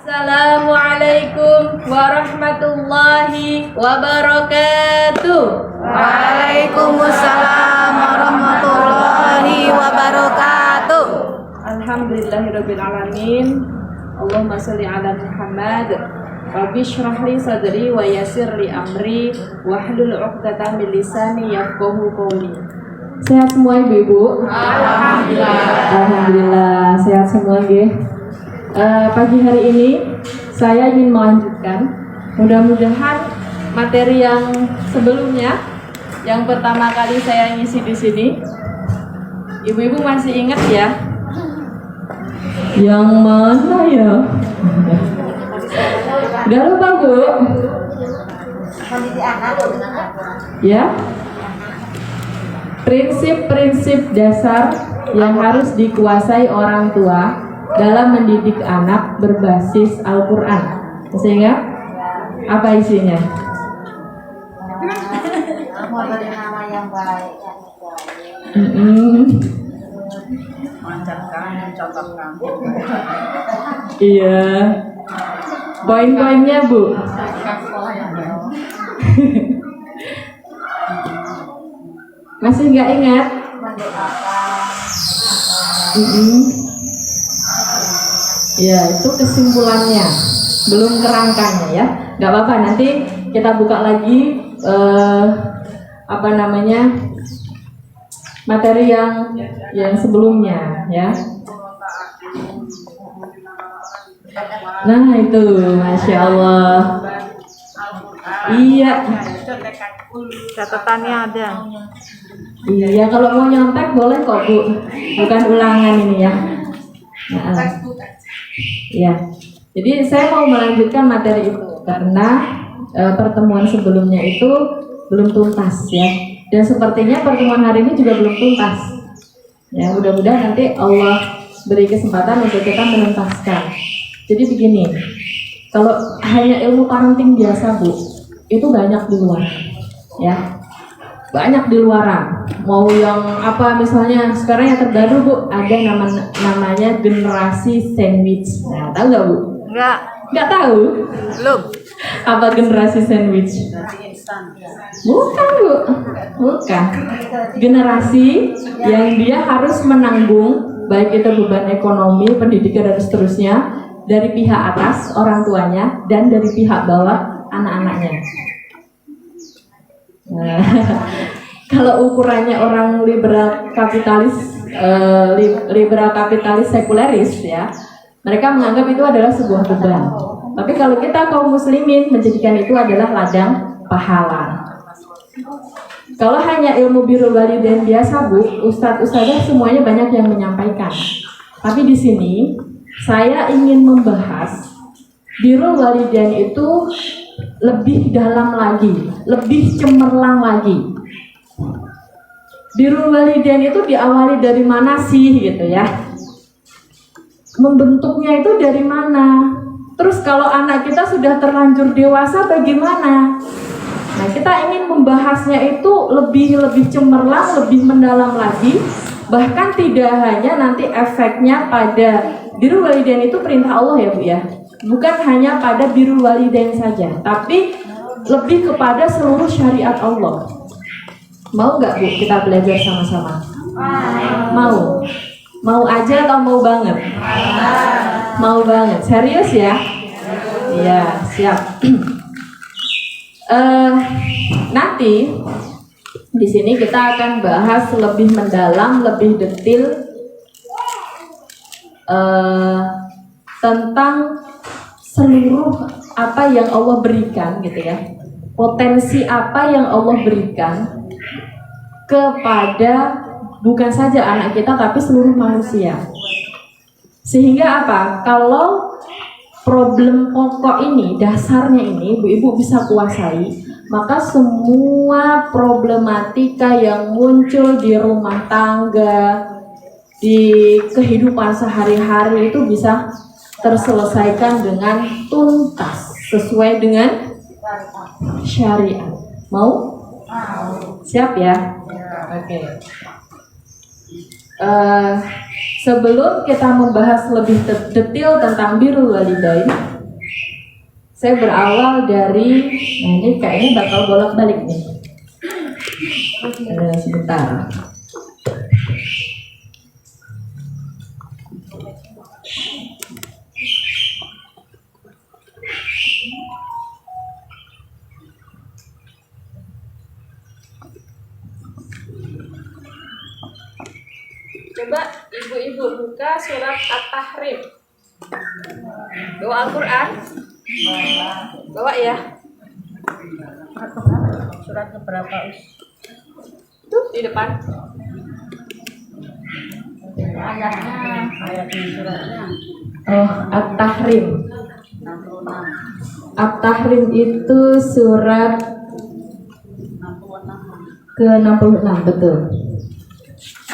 Assalamualaikum warahmatullahi wabarakatuh. Waalaikumsalam warahmatullahi wabarakatuh. Alhamdulillahirabbil alamin. Allahumma shalli ala Muhammad. Rabbi shrah li sadri wa yassir li amri wahlul 'uqdatam min lisani yafqahu qawli. Sehat semua Ibu-ibu? Alhamdulillah sehat semua nggih. Pagi hari ini saya ingin melanjutkan, mudah-mudahan materi yang sebelumnya, yang pertama kali saya ngisi di sini, ibu-ibu masih ingat ya? Yang mana ya? Gak lupa Bu? Ya? Prinsip-prinsip dasar yang harus dikuasai orang tua dalam mendidik anak berbasis Al-Quran. Masih ingat? Apa isinya? Memberi nama yang baik. Mengajarkan, mencontohkan. Iya. Poin-poinnya Bu. Masih nggak ingat? Ya, itu kesimpulannya, belum kerangkanya ya. Nggak apa-apa, nanti kita buka lagi materi yang sebelumnya ya. Nah itu, masya Allah. Iya. Catatannya ada. Iya, kalau mau nyontek boleh kok Bu, bukan ulangan ini ya. Nah, ya, jadi saya mau melanjutkan materi itu karena pertemuan sebelumnya itu belum tuntas ya, dan sepertinya pertemuan hari ini juga belum tuntas. Ya, mudah-mudahan nanti Allah beri kesempatan untuk kita menuntaskan. Jadi begini, kalau hanya ilmu parenting biasa Bu, itu banyak di luar, ya, banyak di luaran. Mau yang apa misalnya sekarang yang terbaru Bu, ada namanya generasi sandwich. Nah, tahu nggak Bu? Nggak tahu. Belum. Apa generasi sandwich? Bukan Bu, bukan. Generasi yang dia harus menanggung baik itu beban ekonomi, pendidikan dan seterusnya dari pihak atas orang tuanya dan dari pihak bawah anak-anaknya. Nah, kalau ukurannya orang liberal kapitalis sekuleris ya, mereka menganggap itu adalah sebuah beban. Tapi kalau kita kaum muslimin menjadikan itu adalah ladang pahala. Kalau hanya ilmu birrul walidain biasa Bu, ustadz-ustadzah semuanya banyak yang menyampaikan. Tapi di sini saya ingin membahas birrul walidain itu lebih dalam lagi, lebih cemerlang lagi. Birrul walidain itu diawali dari mana sih gitu ya? Membentuknya itu dari mana? Terus kalau anak kita sudah terlanjur dewasa bagaimana? Nah, kita ingin membahasnya itu lebih cemerlang, lebih mendalam lagi. Bahkan tidak hanya nanti efeknya pada birrul walidain itu perintah Allah ya Bu ya. Bukan hanya pada birrul walidain saja, tapi lebih kepada seluruh syariat Allah. Mau nggak Bu kita belajar sama-sama? Mau? Mau aja atau mau banget? Mau banget, serius ya? Iya, siap. Nanti di sini kita akan bahas lebih mendalam, lebih detail tentang seluruh apa yang Allah berikan gitu ya, potensi apa yang Allah berikan kepada bukan saja anak kita tapi seluruh manusia. Sehingga apa? Kalau problem pokok ini, dasarnya ini ibu-ibu bisa kuasai, maka semua problematika yang muncul di rumah tangga, di kehidupan sehari-hari itu bisa terselesaikan dengan tuntas sesuai dengan syariat. Mau? Siap ya? Oke. Sebelum kita membahas lebih detail tentang birrul walidain, Saya berawal dari, nah ini kayaknya bakal bolak-balik nih. Sebentar. Coba ibu-ibu buka surat At-Tahrim. Bawa Al-Quran. Bawa ya. Surat keberapa Us? Tuh di depan. Ayatnya, ayat di suratnya Oh, At-Tahrim. 66. At-Tahrim itu surat 66. ke-66, betul.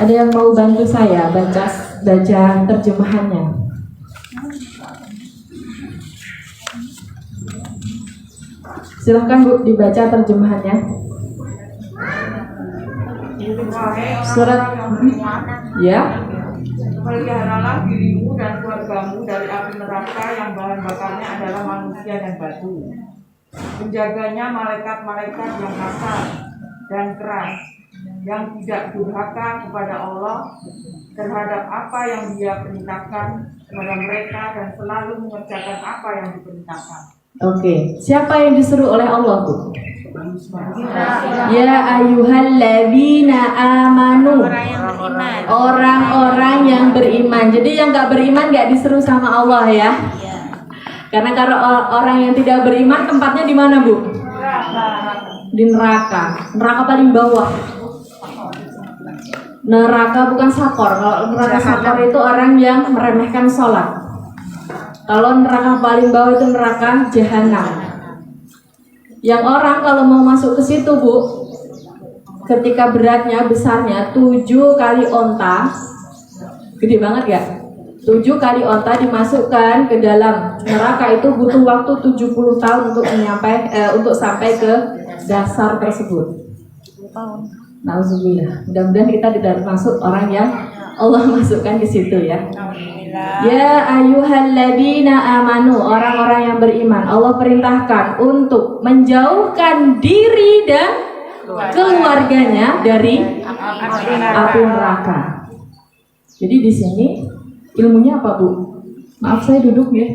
Ada yang mau bantu saya baca terjemahannya? Silahkan Bu, dibaca terjemahannya. Surat, ya. Peliharalah dirimu dan keluargamu dari api neraka yang bahan bakarnya adalah manusia dan batu. Menjaganya malaikat-malaikat yang kasar dan keras, yang tidak durhaka kepada Allah terhadap apa yang Dia perintahkan kepada mereka dan selalu mengerjakan apa yang diperintahkan. Oke, siapa yang disuruh oleh Allah Bu? Ya ayyuhalladzina amanu. Orang yang beriman. Orang-orang yang beriman. Jadi yang nggak beriman nggak disuruh sama Allah ya. Iya. Karena kalau orang yang tidak beriman tempatnya di mana Bu? Di neraka. Neraka paling bawah. Neraka bukan sakor. Kalau neraka sakor itu orang yang meremehkan sholat. Kalau neraka paling bawah itu neraka jahanam. Yang orang kalau mau masuk ke situ Bu, ketika beratnya besarnya 7 kali onta, gede banget ya, 7 kali onta dimasukkan ke dalam neraka itu butuh waktu 70 tahun untuk sampai ke dasar tersebut. Nauzubillah. Mudah-mudahan kita tidak termasuk orang yang Allah masukkan ke situ ya. Ya ayyuhalladzina amanu, orang-orang yang beriman, Allah perintahkan untuk menjauhkan diri dan keluarganya dari api neraka. Jadi di sini ilmunya apa Bu? Maaf saya duduk ya.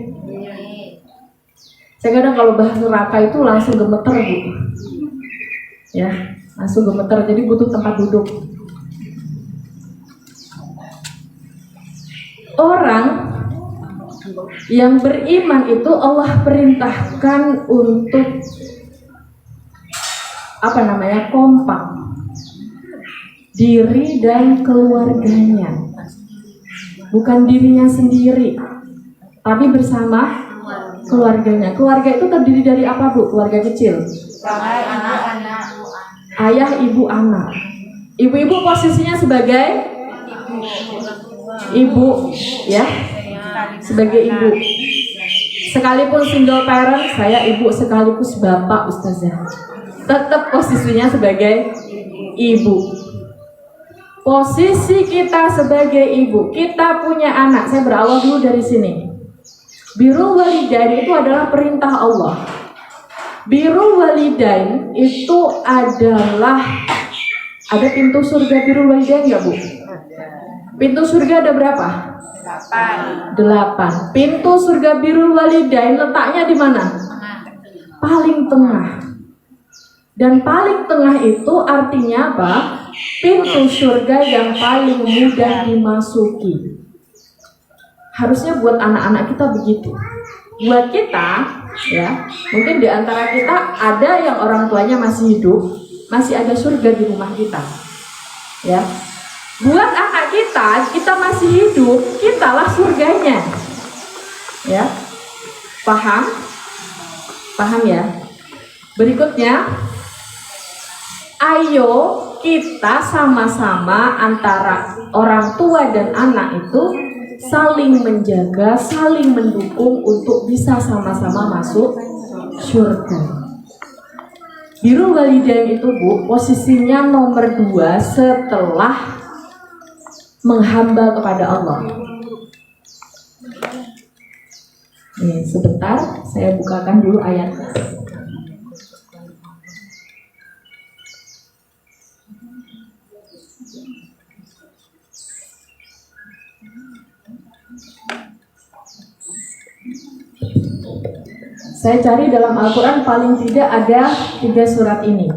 Saya kadang kalau bahas neraka itu langsung gemeter Bu. Ya, langsung gemeter. Jadi butuh tempat duduk. Orang yang beriman itu Allah perintahkan untuk kompak diri dan keluarganya, bukan dirinya sendiri tapi bersama keluarganya. Keluarga itu terdiri dari apa Bu? Keluarga kecil, ayah, ibu, anak. Ibu-ibu posisinya sebagai ibu ya, sebagai ibu. Sekalipun single parent, saya ibu sekaligus bapak ustazah, tetap posisinya sebagai ibu. Posisi kita sebagai ibu, kita punya anak. Saya berawal dulu dari sini. Birrul walidain itu adalah perintah Allah. Birrul walidain itu adalah, ada pintu surga birrul walidain nggak Bu? Pintu surga ada berapa? 8. Pintu surga birrul walidain letaknya di mana? Paling tengah. Dan paling tengah itu artinya apa? Pintu surga yang paling mudah dimasuki. Harusnya buat anak-anak kita begitu. Buat kita, ya, mungkin di antara kita ada yang orang tuanya masih hidup, masih ada surga di rumah kita. Ya. Buat anak kita masih hidup, kitalah surganya. Ya. Paham? Paham ya? Berikutnya, ayo kita sama-sama antara orang tua dan anak itu saling menjaga, saling mendukung untuk bisa sama-sama masuk surga. Birrul walidain itu Bu, posisinya nomor 2 setelah menghamba kepada Allah. Nih, sebentar saya bukakan dulu ayatnya. Saya cari dalam Al-Quran paling tidak ada 3 surat ini.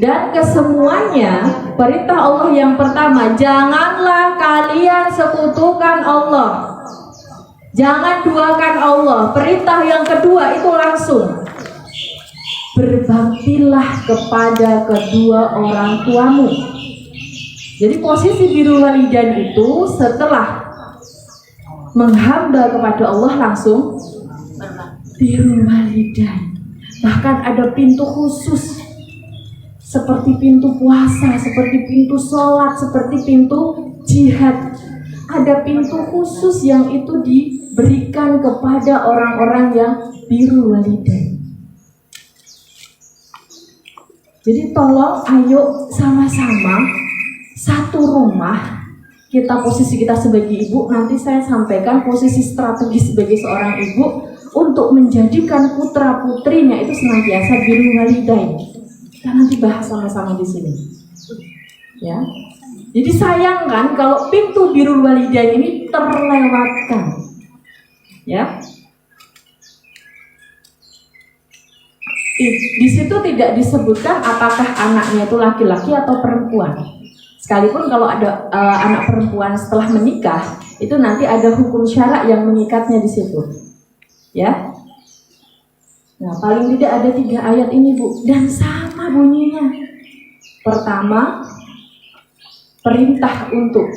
Dan kesemuanya perintah Allah yang pertama, janganlah kalian sekutukan Allah. Jangan duakan Allah. Perintah yang kedua itu langsung, berbaktilah kepada kedua orang tuamu. Jadi posisi birrul walidain itu setelah menghamba kepada Allah langsung birrul walidain. Bahkan ada pintu khusus, seperti pintu puasa, seperti pintu sholat, seperti pintu jihad. Ada pintu khusus yang itu diberikan kepada orang-orang yang birrul walidain. Jadi tolong ayo sama-sama satu rumah. Kita posisi kita sebagai ibu, nanti saya sampaikan posisi strategis sebagai seorang ibu untuk menjadikan putra putrinya itu senantiasa birrul walidain. Kita nanti bahas sama-sama di sini. Ya. Jadi sayang kan kalau pintu birrul walidain ini terlewatkan. Ya. Di situ tidak disebutkan apakah anaknya itu laki-laki atau perempuan. Sekalipun kalau ada anak perempuan setelah menikah, itu nanti ada hukum syarak yang mengikatnya di situ. Ya. Nah, paling tidak ada 3 ayat ini, Bu, dan sama bunyinya. Pertama, perintah untuk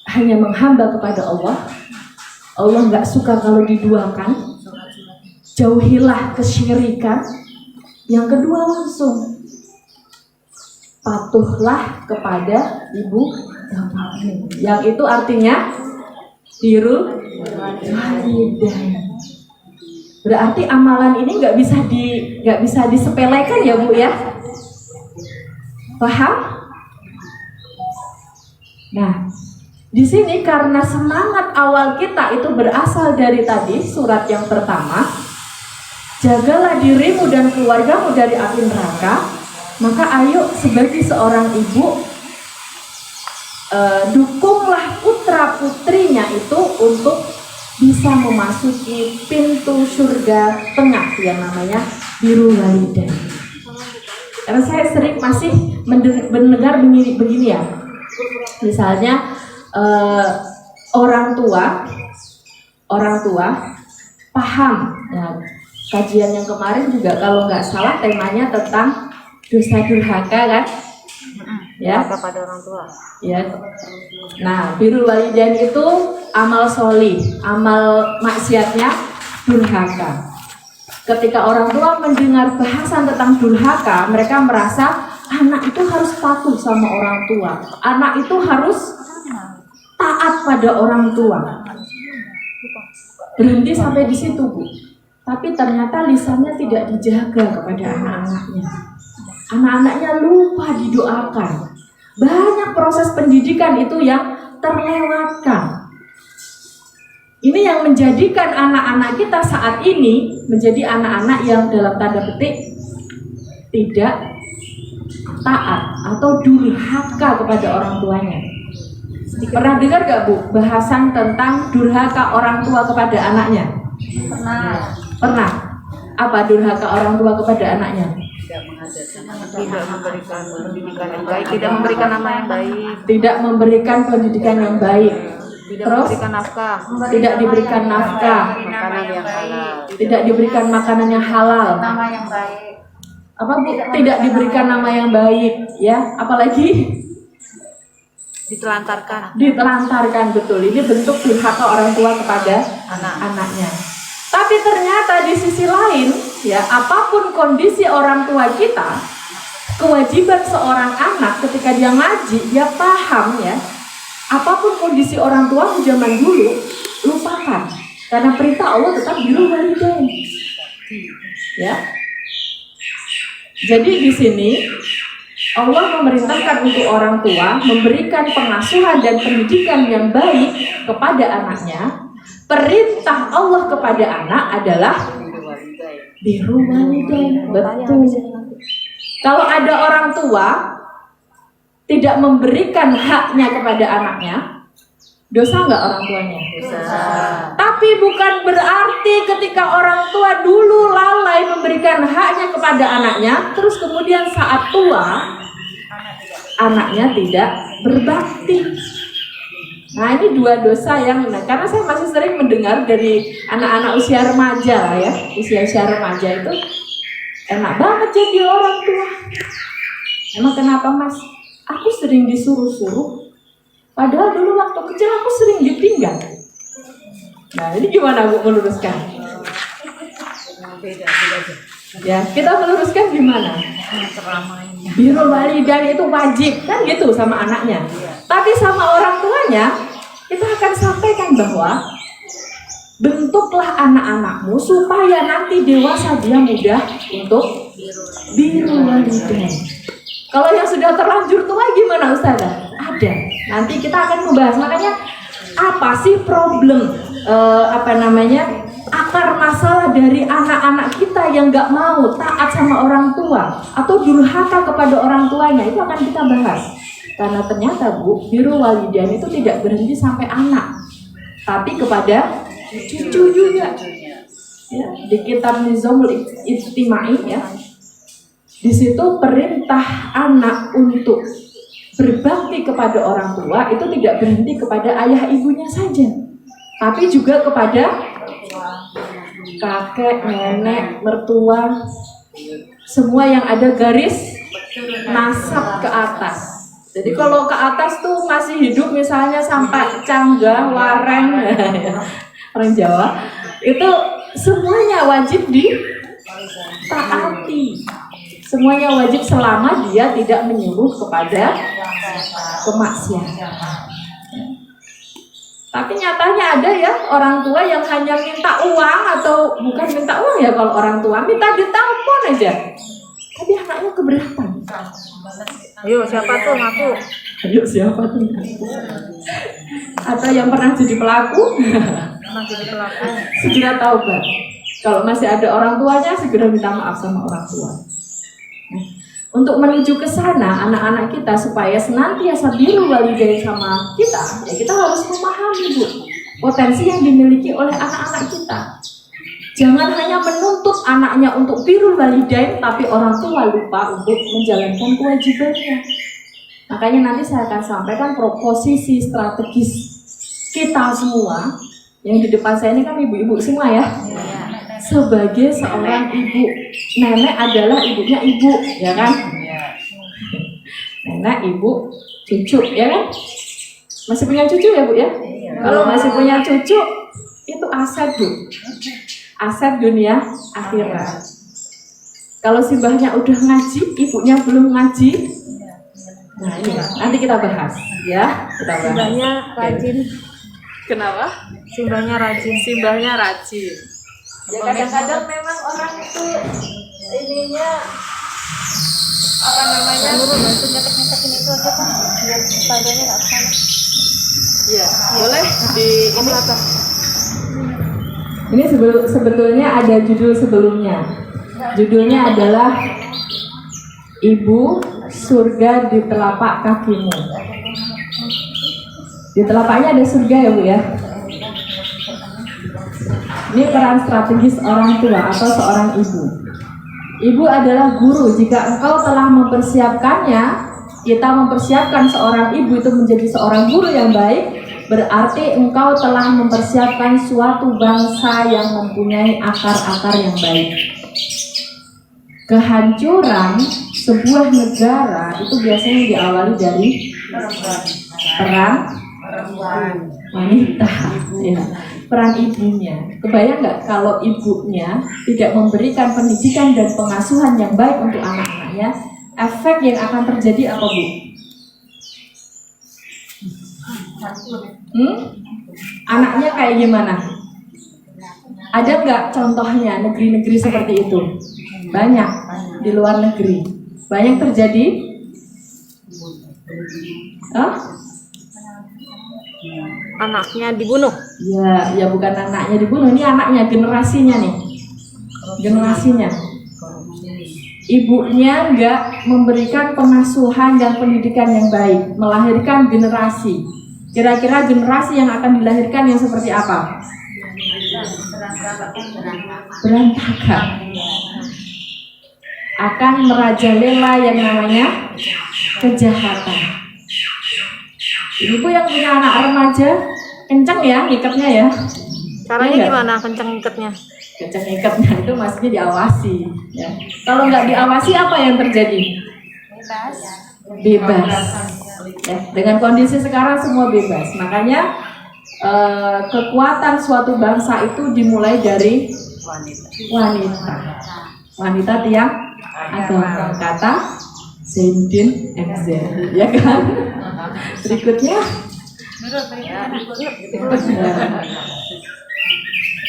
hanya menghamba kepada Allah. Allah nggak suka kalau diduakan. Jauhilah kesyirikan. Yang kedua langsung, patuhlah kepada ibu bapakmu. Yang itu artinya birrul walidain. Berarti amalan ini nggak bisa disepelekan ya, Bu, ya. Paham? Nah, di sini karena semangat awal kita itu berasal dari tadi surat yang pertama, jagalah dirimu dan keluargamu dari api neraka. Maka ayo sebagai seorang ibu dukunglah putra putrinya itu untuk bisa memasuki pintu surga tengah yang namanya birrul walidain. Karena saya sering masih mendengar begini ya. Misalnya orang tua paham ya, kajian yang kemarin juga kalau nggak salah temanya tentang dosa durhaka kan, ya, kepada orang tua. Ya. Nah, birrul walidain itu amal sholih, amal maksiatnya durhaka. Ketika orang tua mendengar bahasan tentang durhaka, mereka merasa anak itu harus patuh sama orang tua, anak itu harus taat pada orang tua. Berhenti sampai di situ, Bu. Tapi ternyata lisannya tidak dijaga kepada anak-anaknya. Anak-anaknya lupa didoakan. Banyak proses pendidikan itu yang terlewatkan. Ini yang menjadikan anak-anak kita saat ini menjadi anak-anak yang dalam tanda petik tidak taat atau durhaka kepada orang tuanya. Pernah dengar gak, Bu, bahasan tentang durhaka orang tua kepada anaknya? Pernah. Apa durhaka orang tua kepada anaknya? Tidak memberikan pendidikan yang baik, tidak memberikan nama yang baik, tidak memberikan pendidikan yang baik, tidak terus memberikan nafkah, tidak diberikan nafkah, makanan yang halal, tidak diberikan makanan yang halal, nama yang baik, apa, Bu? Tidak diberikan nama yang baik, ya, apalagi ditelantarkan, betul. Ini bentuk durhaka orang tua kepada anaknya. Tapi ternyata di sisi lain, ya, apapun kondisi orang tua kita, kewajiban seorang anak ketika dia ngaji, dia paham, ya, apapun kondisi orang tua di zaman dulu, lupakan. Karena perintah Allah tetap birrul walidain. Ya. Jadi di sini Allah memerintahkan untuk orang tua memberikan pengasuhan dan pendidikan yang baik kepada anaknya. perintah Allah kepada anak adalah birrul walidain. Betul. Kalau ada orang tua tidak memberikan haknya kepada anaknya, dosa nggak orang tuanya? Dosa. Tapi bukan berarti ketika orang tua dulu lalai memberikan haknya kepada anaknya, terus kemudian saat tua anaknya tidak berbakti. Nah, ini dua dosa yang karena saya masih sering mendengar dari anak-anak usia remaja lah ya, usia remaja itu enak banget jadi orang tua. Emang kenapa Mas? Aku sering disuruh-suruh, padahal dulu waktu kecil aku sering ditinggal. Nah, ini gimana Bu meluruskan? Beda. Ya, kita meluruskan gimana? Seramanya. Birrul walidain itu wajib kan gitu sama anaknya. Tapi sama orang tuanya kita akan sampaikan bahwa bentuklah anak-anakmu supaya nanti dewasa dia mudah untuk birrul walidain. Kalau yang sudah terlanjur tua gimana Ustazah? Ada. Nanti kita akan membahas. Makanya apa sih problem akar masalah dari anak-anak kita yang nggak mau taat sama orang tua atau durhaka kepada orang tuanya, itu akan kita bahas. Karena ternyata Bu, birrul walidain itu tidak berhenti sampai anak, tapi kepada cucu juga. Ya, di kitab Nizamul Ijtimai ya, di situ perintah anak untuk berbakti kepada orang tua itu tidak berhenti kepada ayah ibunya saja, tapi juga kepada kakek, nenek, mertua, semua yang ada garis nasab ke atas. Jadi kalau ke atas tuh masih hidup misalnya sampai Cangga, Waren, orang Jawa, itu semuanya wajib ditaati. Semuanya wajib selama dia tidak menyuruh kepada kemaksiatan. Tapi nyatanya ada ya orang tua yang hanya minta uang, atau bukan minta uang ya kalau orang tua, minta ditelepon aja. Tapi anaknya keberatan. Ayo siapa tuh ngaku? Ayo siapa tuh? Atau yang pernah jadi pelaku? Segera taubat. Kalau masih ada orang tuanya, segera minta maaf sama orang tua. Nah, untuk menuju ke sana anak-anak kita supaya senantiasa birrul walidain sama kita, ya kita harus memahami Bu, potensi yang dimiliki oleh anak-anak kita. Jangan hanya menuntut anaknya untuk birrul walidain, tapi orang tua lupa untuk menjalankan kewajibannya. Makanya nanti saya akan sampaikan posisi strategis kita semua. Yang di depan saya ini kan ibu-ibu semua ya. Sebagai seorang ibu, nenek adalah ibunya ibu, ya kan? Nenek, ibu, cucu, ya kan? Masih punya cucu ya Bu ya? Kalau masih punya cucu, itu aset Bu. Aset dunia akhirat. Kalau si mbahnya udah ngaji, ibunya belum ngaji, nah ini nanti kita bahas, ya. Kita bahas. Simbahnya rajin. Kenapa? Simbahnya rajin. Simbahnya rajin. Ya kadang-kadang memang orang itu ininya apa namanya? Bantu nyetek-nyetekin itu aja kan, biar tandanya nggak kesana. Iya, boleh di ini. Ini sebetulnya ada judul sebelumnya. Judulnya adalah Ibu, Surga di Telapak Kakimu. Di telapaknya ada surga ya Bu ya. Ini peran strategis orang tua atau seorang ibu. Ibu adalah guru. Jika engkau telah mempersiapkannya, kita mempersiapkan seorang ibu itu menjadi seorang guru yang baik, berarti engkau telah mempersiapkan suatu bangsa yang mempunyai akar-akar yang baik. Kehancuran sebuah negara itu biasanya diawali dari peran wanita, ya. Peran ibunya. Kebayang nggak kalau ibunya tidak memberikan pendidikan dan pengasuhan yang baik untuk anak-anaknya, efek yang akan terjadi apa Bu? Anaknya kayak gimana? Ada nggak contohnya negeri-negeri seperti itu? Banyak di luar negeri. Banyak terjadi. Anaknya dibunuh. Ya bukan anaknya dibunuh, ini anaknya, generasinya nih. Generasinya. Ibunya nggak memberikan pengasuhan dan pendidikan yang baik, melahirkan generasi. Kira-kira generasi yang akan dilahirkan yang seperti apa? Berantakan. Akan merajalela yang namanya kejahatan. Ibu yang punya anak remaja, kenceng ya ngikatnya ya. Caranya Iya. gimana kenceng ikatnya? Kenceng ngikatnya itu maksudnya diawasi. Ya. Kalau nggak diawasi apa yang terjadi? Bebas. Ya. Dengan kondisi sekarang semua bebas. Makanya kekuatan suatu bangsa itu dimulai dari wanita. Wanita tiang agama, kata Zainuddin MZ, ya kan? Berikutnya,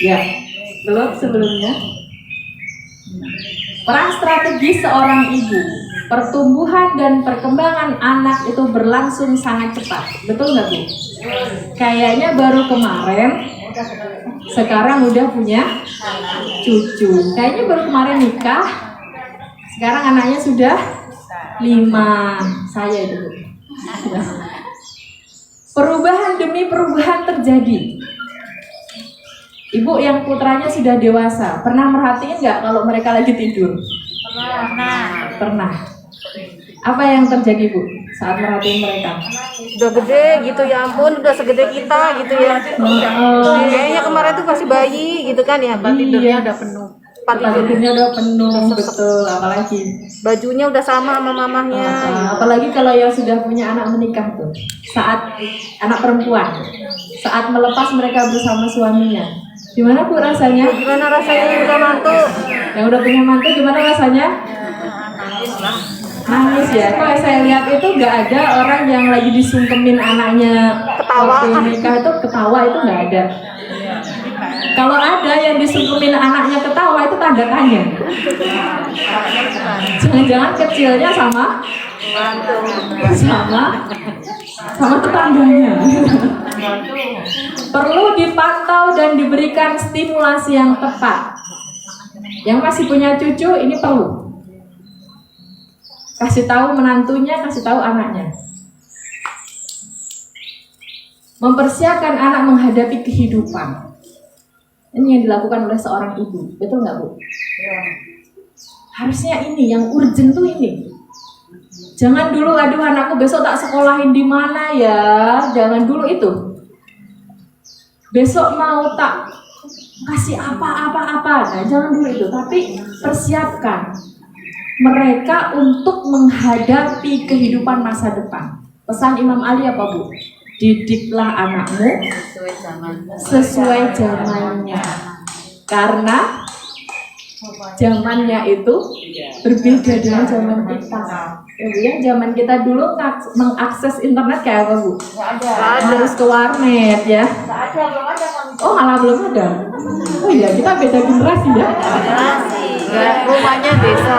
ya, belum sebelumnya. Peran strategis seorang ibu, pertumbuhan dan perkembangan anak itu berlangsung sangat cepat, betul nggak Bu? Kayaknya baru kemarin, sekarang udah punya cucu. Kayaknya baru kemarin nikah, sekarang anaknya sudah 5. Saya itu Bu. Perubahan demi perubahan terjadi. Ibu yang putranya sudah dewasa, pernah merhatiin nggak kalau mereka lagi tidur? Pernah. Apa yang terjadi Bu saat merhatiin mereka? Udah gede gitu, ya ampun, udah segede kita gitu ya. Kayaknya kemarin tuh masih bayi gitu kan ya, tidurnya udah penuh. Tidurnya udah penuh, betul. Apalagi bajunya udah sama mamahnya. Apalagi kalau yang sudah punya anak menikah tuh, saat anak perempuan, saat melepas mereka bersama suaminya, gimana Bu rasanya? Gimana rasanya yang udah mantu? Yang udah punya mantu gimana rasanya? Nangis ya. Kok saya lihat itu nggak ada orang yang lagi disungkemin anaknya Ketawa. waktu nikah itu ketawa, itu nggak ada. Kalau ada yang disungkemin anaknya ketawa itu tanda tanya. Jangan-jangan kecilnya sama tetangganya. Perlu dipantau dan diberikan stimulasi yang tepat. Yang masih punya cucu ini perlu kasih tahu menantunya, kasih tahu anaknya. Mempersiapkan anak menghadapi kehidupan. Ini yang dilakukan oleh seorang ibu, betul nggak Bu? Harusnya ini yang urgent tuh ini. Jangan dulu, aduh anakku besok tak sekolahin di mana ya. Jangan dulu itu. Besok mau tak kasih apa-apa. Nah, jangan dulu itu. Tapi persiapkan mereka untuk menghadapi kehidupan masa depan. Pesan Imam Ali apa Bu? Didiklah anakmu sesuai zamannya. Karena zamannya itu berbeda dengan zaman kita. Ya, zaman kita dulu mengakses internet kayak apa Bu? Harus ke warnet ya. Oh malah belum ada. Oh iya, kita beda generasi ya. Rumahnya desa.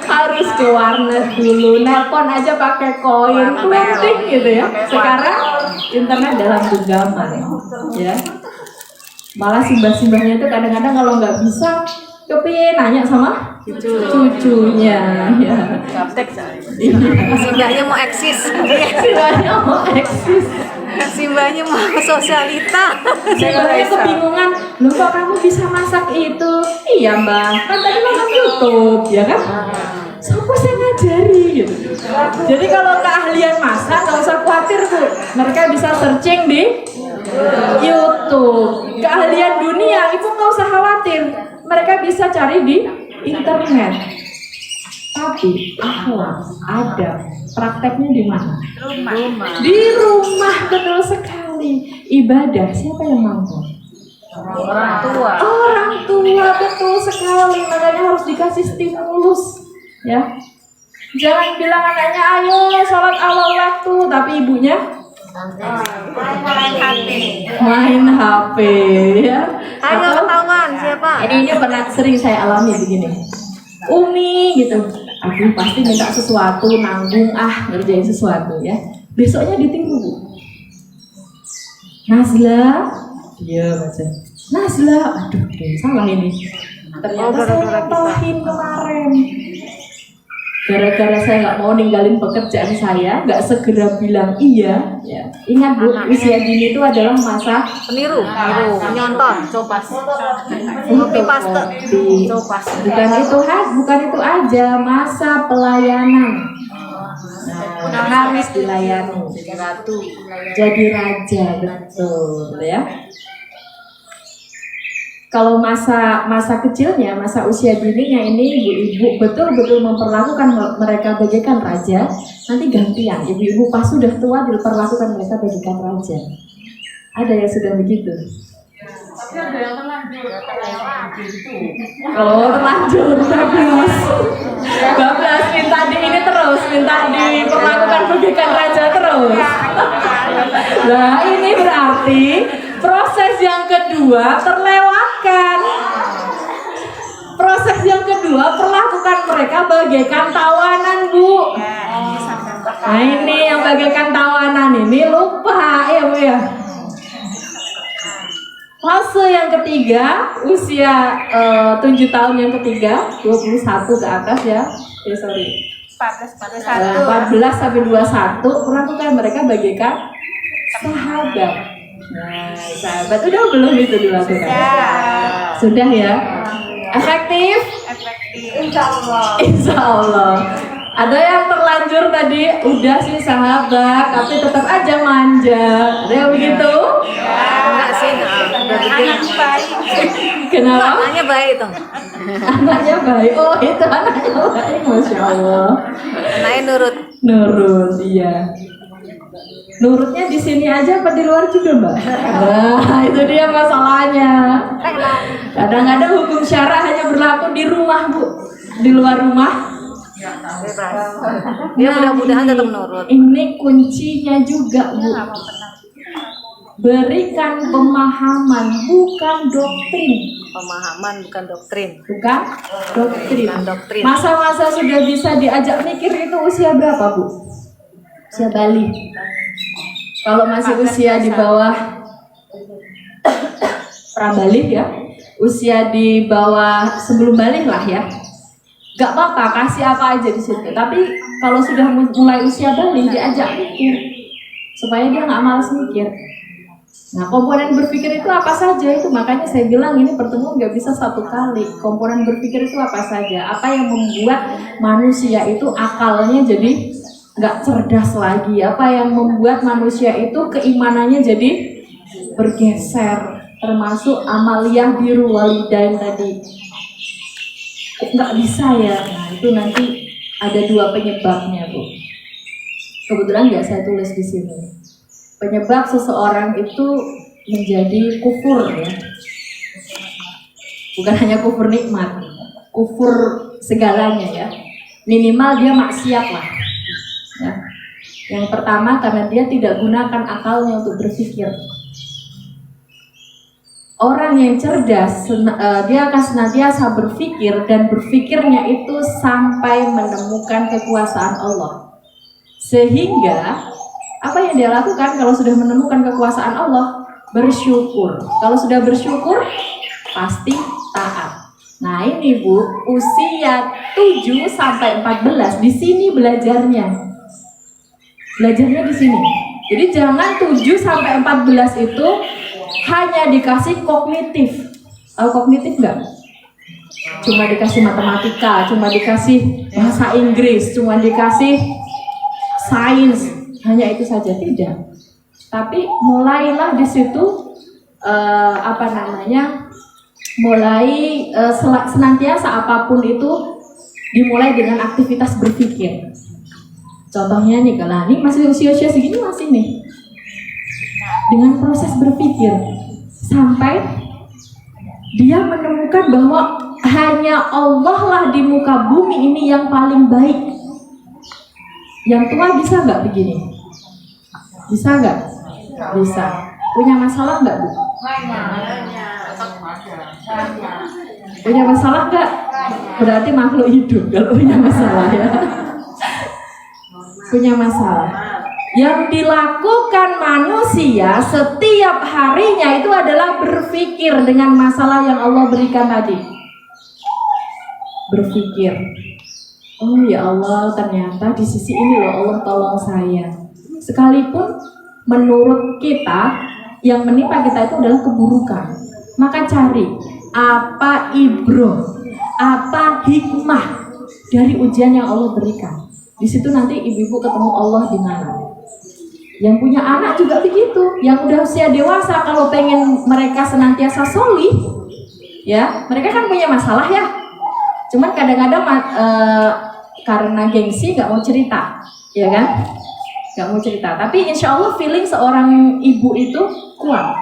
Harus ke warnet dulu, nelpon aja pakai koin, penting gitu ya. Sekarang internet dalam genggaman ya. Malah simbah-simbahnya itu kadang-kadang kalau nggak bisa kepingin nanya sama cucunya ya. Simbahnya mau eksis. Simbahnya mau eksis. Simbahnya mau sosialita. Simbahnya kebingungan, loh kok kamu bisa masak itu? Iya Mbak, kan tadi nonton YouTube ya kan? Siapa saya ngajari gitu. Jadi kalau keahlian masak nggak usah khawatir Bu, mereka bisa searching di YouTube. Keahlian dunia itu nggak usah khawatir, mereka bisa cari di internet. Tapi akhlak, adab, prakteknya di mana? Di rumah, betul sekali. Ibadah siapa yang mampu? Orang tua. Orang tua, betul sekali. Makanya harus dikasih stimulus, ya. Jangan bilang anaknya ayo sholat awal waktu, tapi ibunya main HP ya. Ayo ketahuan siapa? Ini pernah sering saya alami begini. Umi gitu, aduh pasti minta sesuatu, nanggung ngerjain sesuatu ya. besoknya ditiru Bu. Nazla, dia baca. Nazla, aduh, salah ini. Ternyata saya nyontohin kemarin. Gara-gara saya nggak mau ninggalin pekerjaan saya, nggak segera bilang iya. Ya. Ingat Bu, usia dini itu adalah masa Peniru, nyonton, copas. untuk paste. copas. Bukan itu aja, masa pelayanan. Nah, harus dilayani. Jadi ratu. Jadi raja, betul ya. Kalau masa kecilnya, masa usia dininya ini ibu-ibu betul-betul memperlakukan mereka bagaikan raja. Nanti gantian, ibu-ibu pas sudah tua diperlakukan mereka bagaikan raja. Ada yang sudah begitu? Tapi ada yang terlanjur gitu. Oh, terlanjur, bagus. Bablas minta ini terus, minta diperlakukan bagaikan raja terus. Nah, ini berarti proses yang kedua terlewatkan. Proses yang kedua, perlakukan mereka bagaikan tawanan, Bu. Nah, ini yang bagaikan tawanan ini lupa ya, Bu ya. Fase yang ketiga, usia 7 tahun yang ketiga, 21 ke atas ya. 14 sampai 21, perlakukan mereka bagaikan sahabat. Nah, sahabat udah belum itu dilakukan? Sudah ya? Efektif? Insya Allah. Ada yang terlanjur tadi, udah sih sahabat, tapi tetap aja manja. Ada yang begitu? Enggak sih, Anak baik. Kenapa? anaknya baik itu. Anaknya baik. Oh, itu anaknya baik, Masya Allah. Anaknya nurut. Nurut, iya. Nurutnya di sini aja apa di luar juga, Mbak? Nah, itu dia masalahnya. Kadang-kadang hukum syara hanya berlaku di rumah, Bu. Di luar rumah, Dia mudah-mudahan tetap nurut. ini kuncinya juga, Bu. Berikan pemahaman, bukan doktrin. Pemahaman bukan doktrin. Bukan doktrin. Bukan doktrin. Masa-masa sudah bisa diajak mikir itu usia berapa, Bu? Usia balik. Kalau masih usia di bawah prabalik ya, usia di bawah sebelum balik lah ya. Gak apa-apa, kasih apa aja di situ. Tapi kalau sudah mulai usia balik, diajak mikir supaya dia nggak malas mikir. Nah, komponen berpikir itu apa saja itu, makanya saya bilang ini pertemuan nggak bisa satu kali. Komponen berpikir itu apa saja? Apa yang membuat manusia itu akalnya jadi nggak cerdas lagi? Apa yang membuat manusia itu keimanannya jadi bergeser? Termasuk amaliyah biru walidain tadi. Nggak bisa ya. Nah, itu nanti ada 2 penyebabnya, Bu. Kebetulan nggak saya tulis di sini. Penyebab seseorang itu menjadi kufur ya. Bukan hanya kufur nikmat, kufur segalanya ya. Minimal dia maksiat lah. Ya. Yang pertama karena dia tidak gunakan akalnya untuk berpikir. Orang yang cerdas, dia akan senantiasa berpikir dan berpikirnya itu sampai menemukan kekuasaan Allah. Sehingga apa yang dia lakukan kalau sudah menemukan kekuasaan Allah? Bersyukur. Kalau sudah bersyukur, pasti taat. Nah ini Bu, usia 7 sampai 14 di sini belajarnya. Belajarnya di sini. Jadi jangan 7 sampai 14 itu hanya dikasih kognitif. Tahu kognitif nggak? Cuma dikasih matematika, cuma dikasih bahasa Inggris, cuma dikasih sains, hanya itu saja, tidak. Tapi mulailah di situ mulai senantiasa apapun itu dimulai dengan aktivitas berpikir. Contohnya nih, kalau ini masih usia-usia segini masih nih dengan proses berpikir sampai dia menemukan bahwa hanya Allah lah di muka bumi ini yang paling baik. Yang tua bisa nggak begini? Bisa nggak? Bisa. Punya masalah nggak, Bu? Punya masalah nggak? Berarti makhluk hidup kalau punya masalah ya. Punya masalah. Yang dilakukan manusia setiap harinya itu adalah berpikir dengan masalah yang Allah berikan tadi. Berpikir, oh ya Allah, ternyata di sisi ini loh Allah tolong saya. Sekalipun menurut kita yang menimpa kita itu adalah keburukan, maka cari apa ibroh, apa hikmah dari ujian yang Allah berikan. Di situ nanti ibu-ibu ketemu Allah di mana. Yang punya anak juga begitu, yang udah usia dewasa kalau pengen mereka senantiasa solih, ya mereka kan punya masalah ya. Cuman kadang-kadang karena gengsi nggak mau cerita, ya kan? Nggak mau cerita. Tapi insya Allah feeling seorang ibu itu kuat.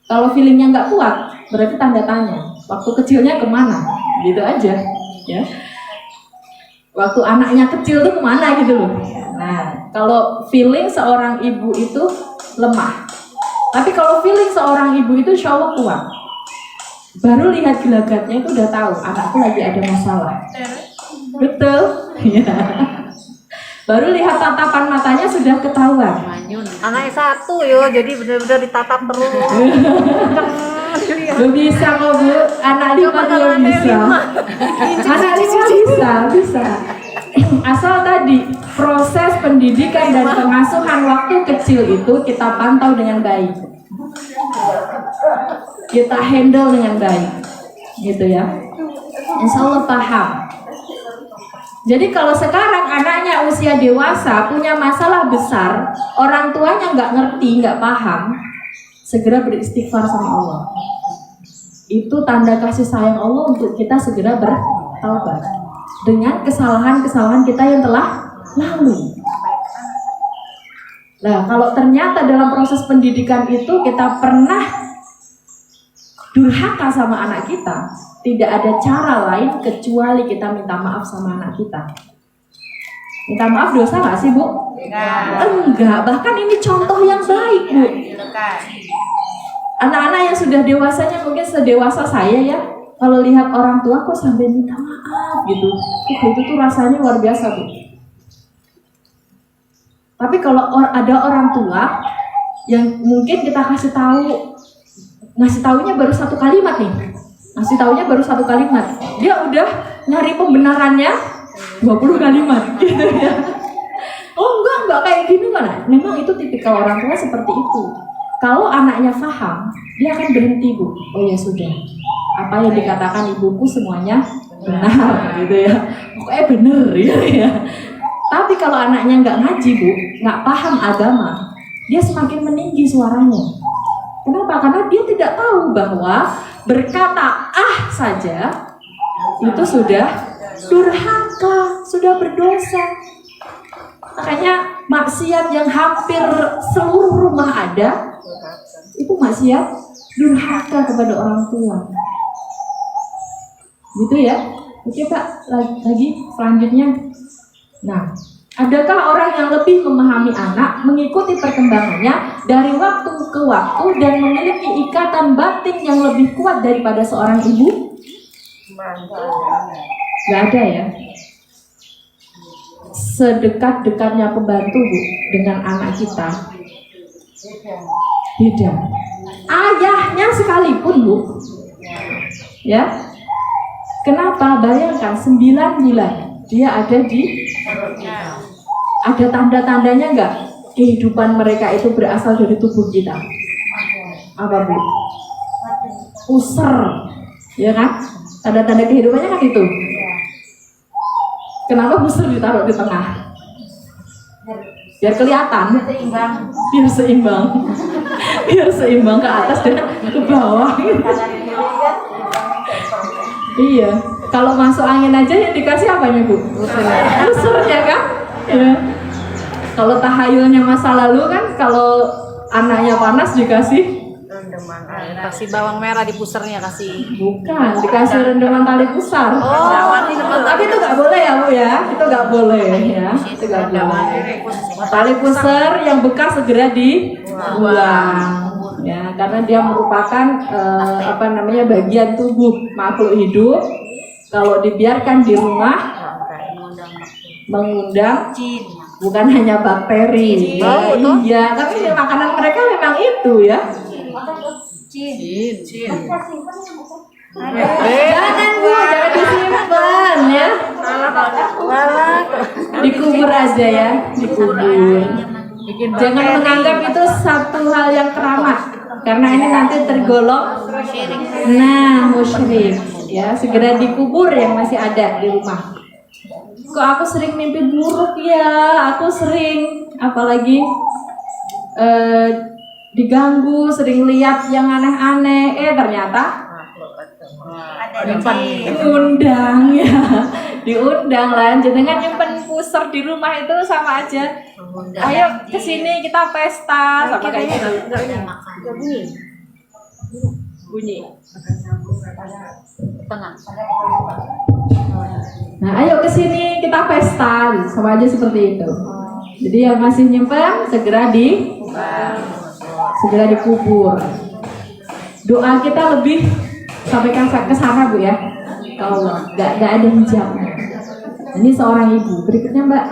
Kalau feelingnya nggak kuat, berarti tanda tanya. Waktu kecilnya kemana? Gitu aja, ya. Waktu anaknya kecil tuh kemana gitu loh. Nah, kalau feeling seorang ibu itu lemah. Tapi kalau feeling seorang ibu itu insya Allah kuat. Baru lihat gelagatnya itu udah tahu anakku lagi ada masalah. Betul? Ya. Baru lihat tatapan matanya sudah ketahuan. Anaknya satu yo, jadi benar-benar ditatap terus. Lu bisa kok Bu, anak 5 belum bisa. Anak 5 bisa. Asal tadi proses pendidikan dan pengasuhan waktu kecil itu kita pantau dengan baik, kita handle dengan baik, gitu ya. Insya Allah paham. Jadi kalau sekarang anaknya usia dewasa punya masalah besar, orang tuanya nggak ngerti, nggak paham, segera beristighfar sama Allah. Itu tanda kasih sayang Allah untuk kita segera bertaubat dengan kesalahan-kesalahan kita yang telah lalu. Nah, kalau ternyata dalam proses pendidikan itu kita pernah durhaka sama anak kita, tidak ada cara lain kecuali kita minta maaf sama anak kita. Minta maaf dosa nggak sih Bu? Enggak, bahkan ini contoh yang baik Bu. Anak-anak yang sudah dewasanya mungkin sedewasa saya ya, kalau lihat orang tua kok sampai minta maaf gitu, itu tuh rasanya luar biasa Bu. Tapi kalau ada orang tua yang mungkin kita kasih tahu, ngasih taunya baru satu kalimat nih, ngasih taunya baru satu kalimat, dia udah nyari pembenarannya 20 kalimat gitu ya. Oh enggak kayak gini kan? Memang itu tipikal orang tua seperti itu. Kalau anaknya paham, dia akan berhenti Bu. Oh ya sudah, apa yang dikatakan ibuku semuanya benar gitu ya. Pokoknya bener ya. Tapi kalau anaknya nggak ngaji Bu, nggak paham agama, dia semakin meninggi suaranya. Kenapa? Karena dia tidak tahu bahwa berkata saja itu sudah durhaka, sudah berdosa. Makanya maksiat yang hampir seluruh rumah ada, itu maksiat durhaka kepada orang tua. Gitu ya. Oke Pak, lagi selanjutnya. Nah, adakah orang yang lebih memahami anak, mengikuti perkembangannya dari waktu ke waktu dan memiliki ikatan batin yang lebih kuat daripada seorang ibu? Gak ada ya. Sedekat-dekatnya pembantu Bu dengan anak kita beda. Ayahnya sekalipun Bu, ya. Kenapa? Bayangkan 9 bulan dia ada tanda-tandanya nggak? Kehidupan mereka itu berasal dari tubuh kita. Apa Bu? User, ya kan? Tanda-tanda kehidupannya kan itu. Kenapa user ditaruh di tengah? Biar kelihatan, biar seimbang, biar seimbang ke atas dan ke bawah. Iya, kalau masuk angin aja yang dikasih apanya Bu? Busur ya kan? Ya. Kalau tahayulnya masa lalu kan, kalau anaknya panas dikasih kasih bawang merah di pusernya kasih. Bukan, dikasih rendaman tali pusar. Tapi itu nggak boleh ya Bu ya, itu nggak boleh ya, itu nggak boleh. Tali pusar yang bekas segera dibuang. Ya, karena dia merupakan bagian tubuh makhluk hidup. Kalau dibiarkan di rumah mengundang bukan hanya bakteri. Bau tuh. Iya, tapi makanan mereka memang itu ya. Jangan Bu, jangan disimpan ya. Dikubur aja ya, dikubur. Jangan menganggap itu satu hal yang keramat, karena ini nanti tergolong musyrik ya. Segera dikubur yang masih ada di rumah. Kok aku sering mimpi buruk ya, aku sering apalagi diganggu, sering lihat yang aneh-aneh, ternyata diundang ya, diundang lah. Jenengan nyimpen pusar di rumah itu sama aja. Ayo kesini kita pesta, sama kayak gitu. Bunyi. Nah, ayo kesini kita pesta, sama aja seperti itu. Jadi yang masih nyimpen segera dikubur. Doa kita lebih sampaikan ke sana Bu ya. Kalau nggak ada hijab. Ini seorang ibu. Berikutnya Mbak.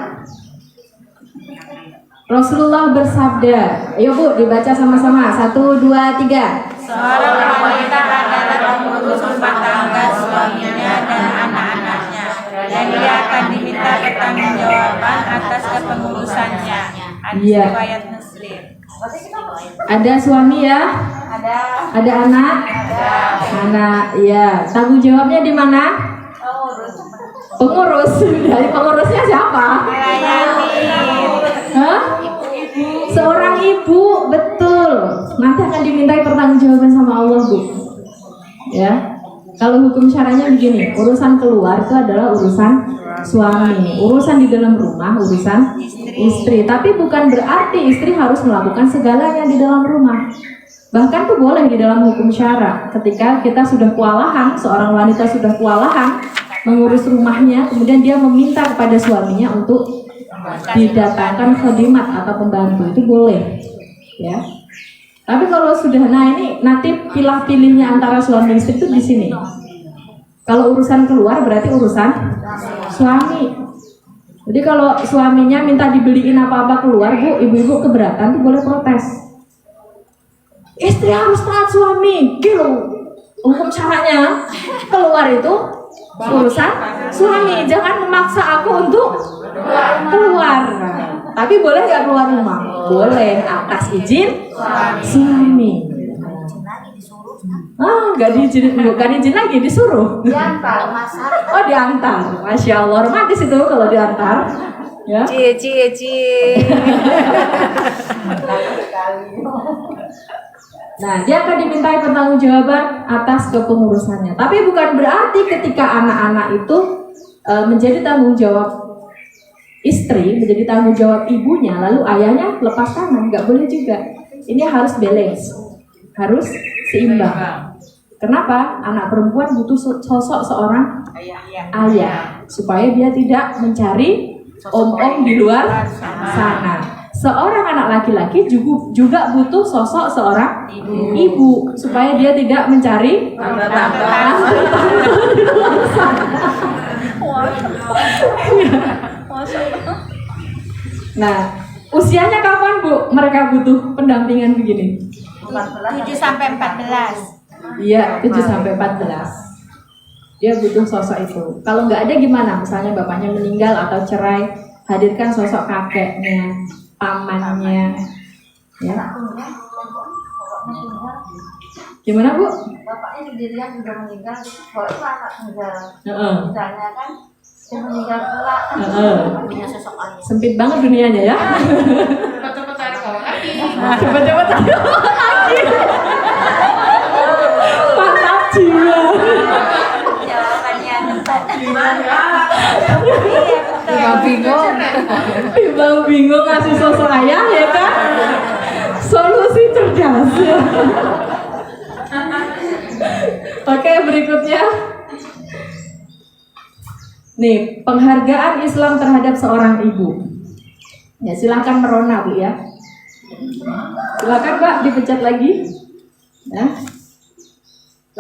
Rasulullah bersabda. Ayo Bu dibaca sama-sama. 1, 2, 3. Seorang wanita adalah pengurus rumah tangga suaminya dan anak-anaknya, dan dia akan diminta pertanggungjawaban atas kepengurusannya. Hadis Iya. riwayat Muslim. Ada suami ya? Ada anak? Anak, iya. Tanggung jawabnya di mana? Pengurus. Dari pengurusnya siapa? Hah? Seorang ibu, betul. Nanti akan dimintai pertanggungjawaban sama Allah Bu. Ya. Kalau hukum syaranya begini, urusan keluar itu adalah urusan suami, urusan di dalam rumah urusan istri. Tapi bukan berarti istri harus melakukan segalanya di dalam rumah. Bahkan tuh boleh di dalam hukum syara. Ketika kita sudah kewalahan, seorang wanita sudah kewalahan mengurus rumahnya, kemudian dia meminta kepada suaminya untuk didatangkan khadimat atau pembantu, itu boleh, ya. Tapi kalau sudah, ini nanti pilih-pilihnya antara suami istri itu di sini. Kalau urusan keluar berarti urusan suami. Jadi kalau suaminya minta dibeliin apa-apa keluar, Bu, ibu-ibu keberatan tuh boleh protes. Istri harus taat suami, gitu. Hukum syaranya keluar itu urusan suami. Jangan memaksa aku untuk keluar. Tapi boleh nggak keluar rumah? Boleh, atas izin suami. Nggak diizin, bukan izin lagi, disuruh. Diantar. Oh, diantar. Masya Allah, romantis itu kalau diantar. Ya. Cie. Nah, dia akan dimintai pertanggungjawaban atas kepengurusannya. Tapi bukan berarti ketika anak-anak itu menjadi tanggung jawab istri, menjadi tanggung jawab ibunya, lalu ayahnya lepas tangan, nggak boleh juga. Ini harus balance, harus seimbang. Kenapa? Anak perempuan butuh sosok seorang ayah, supaya dia tidak mencari om-om di luar sana. Seorang anak laki-laki juga butuh sosok seorang ibu, supaya dia tidak mencari di luar sana. Nah, usianya kapan Bu mereka butuh pendampingan begini? 7 sampai 14. Iya, 7 sampai 14. Dia butuh sosok itu. Kalau nggak ada gimana? Misalnya bapaknya meninggal atau cerai, hadirkan sosok kakeknya, pamannya. Ya. Gimana Bu? Bapaknya sendirian sudah meninggal, kalau itu anak tunggal. Heeh. Misalnya kan dia meninggal pula, punya sosok ayah. Sempit banget dunianya ya. Cepet-cepet cari kawan lagi. Cepet-cepet lagi. Mantap jiwa. Jawabannya tepat. Timbang bingung ngasih sosok ayah ya kan? Solusi cerdas. Oke, berikutnya. Nih, penghargaan Islam terhadap seorang ibu. Ya, silakan merona Bu ya. Silakan Mbak, dipencet lagi. Ya.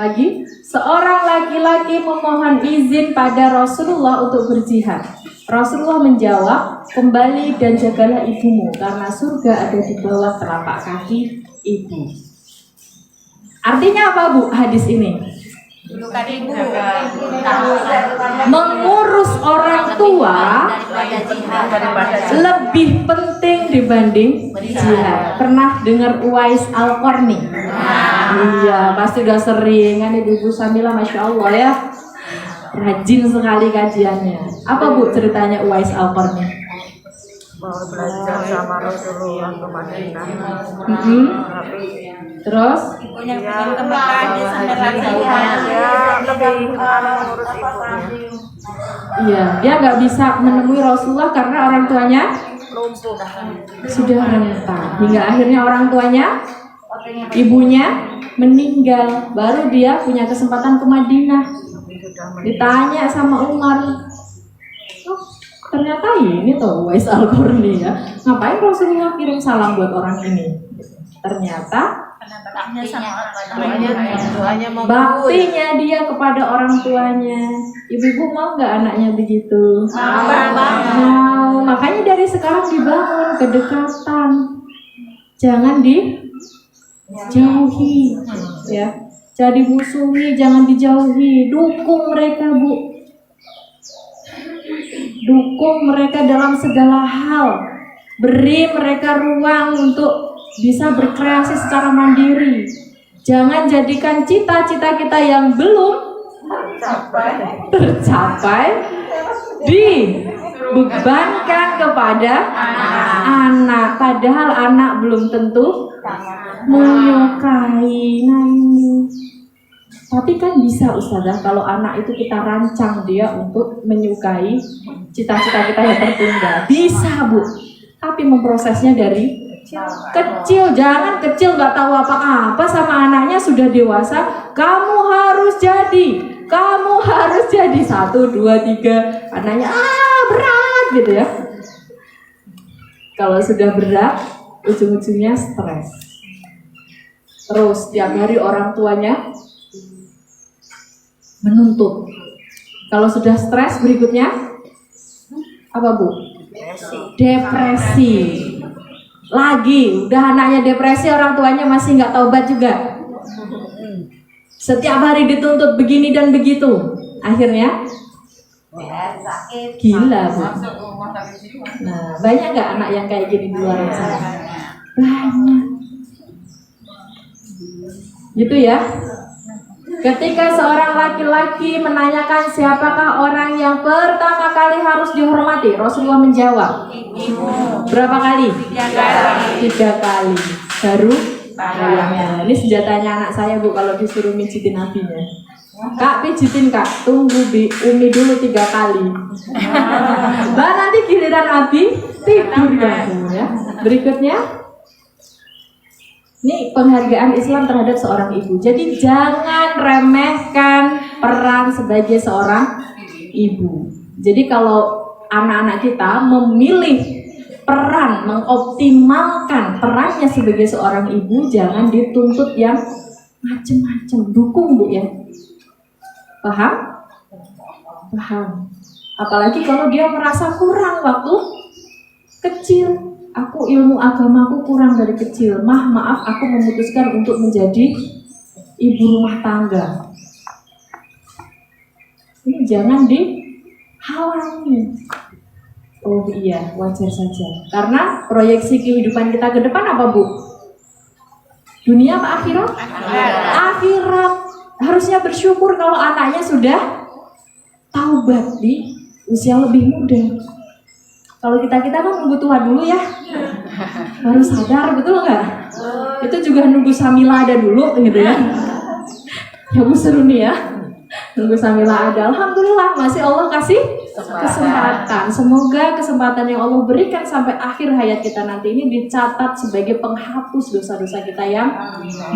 Lagi, seorang laki-laki memohon izin pada Rasulullah untuk berjihad. Rasulullah menjawab, kembali dan jagalah ibumu, karena surga ada di bawah telapak kaki ibu. Artinya apa Bu hadis ini? Bukan ibu. Mengurus orang tua lebih penting dibanding jihad. Pernah dengar Uwais Al-Qarni? Iya, pasti udah sering kan Ibu Samila, Masya Allah ya. Rajin sekali kajiannya. Apa Bu ceritanya Uwais Al-Qarni? Mau belajar sama Rasulullah ke Madinah. Terus? Ibunya pengen ke Mekah aja sampai latihan. Ya, lebih mengurus ibunya. Iya, dia nggak bisa menemui Rasulullah karena orang tuanya Lumpuh. sudah renta. Hingga akhirnya orang tuanya, ibunya meninggal. Baru dia punya kesempatan ke Madinah. Ditanya sama Umar, oh, ternyata ini tuh Uwais Al-Qarni ya. Ngapain Rasulullah kirim salam buat orang ini? Ternyata Doanya mau baktinya dia kepada orang tuanya. Ibu-ibu mau nggak anaknya begitu? Mau. Makanya dari sekarang dibangun kedekatan. Jangan dijauhi, ya. Jadi musuhi, jangan dijauhi. Dukung mereka, Bu. Dukung mereka dalam segala hal. Beri mereka ruang untuk bisa berkreasi secara mandiri. Jangan jadikan cita-cita kita yang belum tercapai dibebankan kepada anak. Padahal anak belum tentu menyukai. Nah ini. Tapi kan bisa Ustazah kalau anak itu kita rancang dia untuk menyukai cita-cita kita yang tertunda. Bisa Bu. Tapi memprosesnya dari kecil, jangan kecil nggak tahu apa-apa sama anaknya sudah dewasa. Kamu harus jadi 1, 2, 3. Anaknya berat gitu ya. Kalau sudah berat, ujung-ujungnya stres. Terus tiap hari orang tuanya menuntut. Kalau sudah stres, berikutnya apa Bu? Depresi. Lagi, udah anaknya depresi, orang tuanya masih nggak taubat juga. Setiap hari dituntut begini dan begitu. Akhirnya gila Bu. Nah, banyak nggak anak yang kayak gini di luar sana? Banyak. Gitu ya. Ketika seorang laki-laki menanyakan siapakah orang yang pertama kali harus dihormati, Rasulullah menjawab, berapa kali? 3 kali. Baru ayahnya. Ini senjatanya anak saya Bu kalau disuruh mijitin abinya. Kak, pijitin Kak, tunggu Umi dulu 3 kali. Bah nanti giliran abi tidur kamu ya. Berikutnya, ini penghargaan Islam terhadap seorang ibu. Jadi jangan remehkan peran sebagai seorang ibu. Jadi kalau anak-anak kita memilih peran, mengoptimalkan perannya sebagai seorang ibu, jangan dituntut yang macam-macam. Dukung Bu ya. Paham? Paham. Apalagi kalau dia merasa kurang waktu kecil. Aku ilmu agamaku kurang dari kecil. Maaf aku memutuskan untuk menjadi ibu rumah tangga. Ini jangan dihalangi. Oh iya, wajar saja. Karena proyeksi kehidupan kita ke depan apa Bu? Dunia apa akhirat? Akhirat. Harusnya bersyukur kalau anaknya sudah taubat di usia lebih muda. Kalau kita kan nunggu tua dulu ya, baru sadar, betul nggak? Itu juga nunggu Samila ada dulu gitu ya. Ya Bu seru nih ya, nunggu Samila ada. Alhamdulillah masih Allah kasih kesempatan. Semoga kesempatan yang Allah berikan sampai akhir hayat kita nanti ini dicatat sebagai penghapus dosa-dosa kita yang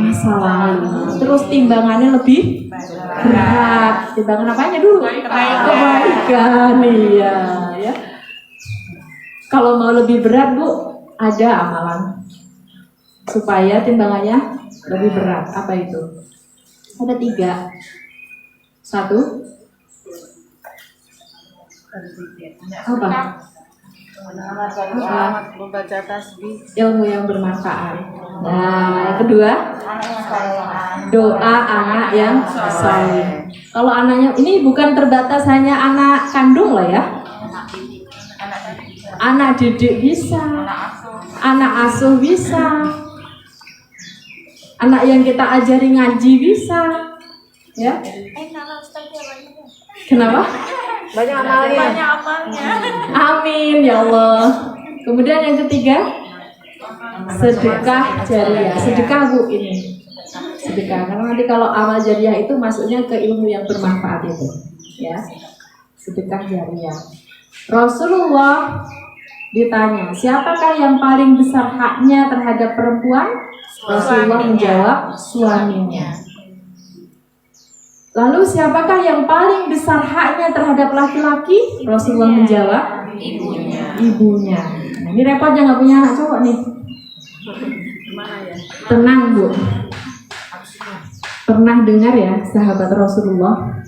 masa lalu. Terus timbangannya lebih berat. Timbangan apanya dulu? Kebaikan, iya ya. Kalau mau lebih berat Bu, ada amalan supaya timbangannya lebih berat. Apa itu? Ada 3. 1. Apa? Membaca tasbih. Ilmu yang bermanfaat. Nah, yang kedua, doa anak yang saleh. Kalau anaknya ini bukan terbatas hanya anak kandung loh ya. Anak didik bisa, anak asuh bisa, anak yang kita ajari ngaji bisa, ya. Kenapa? Banyak amalnya. Amin ya Allah. Kemudian yang ketiga, sedekah jariah. Sedekah Bu ini. Sedekah. Karena nanti kalau amal jariah itu masuknya ke ilmu yang bermanfaat itu, ya. Sedekah jariah. Rasulullah ditanya, siapakah yang paling besar haknya terhadap perempuan? Rasulullah menjawab, suaminya. Lalu siapakah yang paling besar haknya terhadap laki-laki? Rasulullah menjawab, ibunya. Nah, ini repotnya nggak punya anak cowok nih. Tenang Bu. Pernah dengar ya sahabat Rasulullah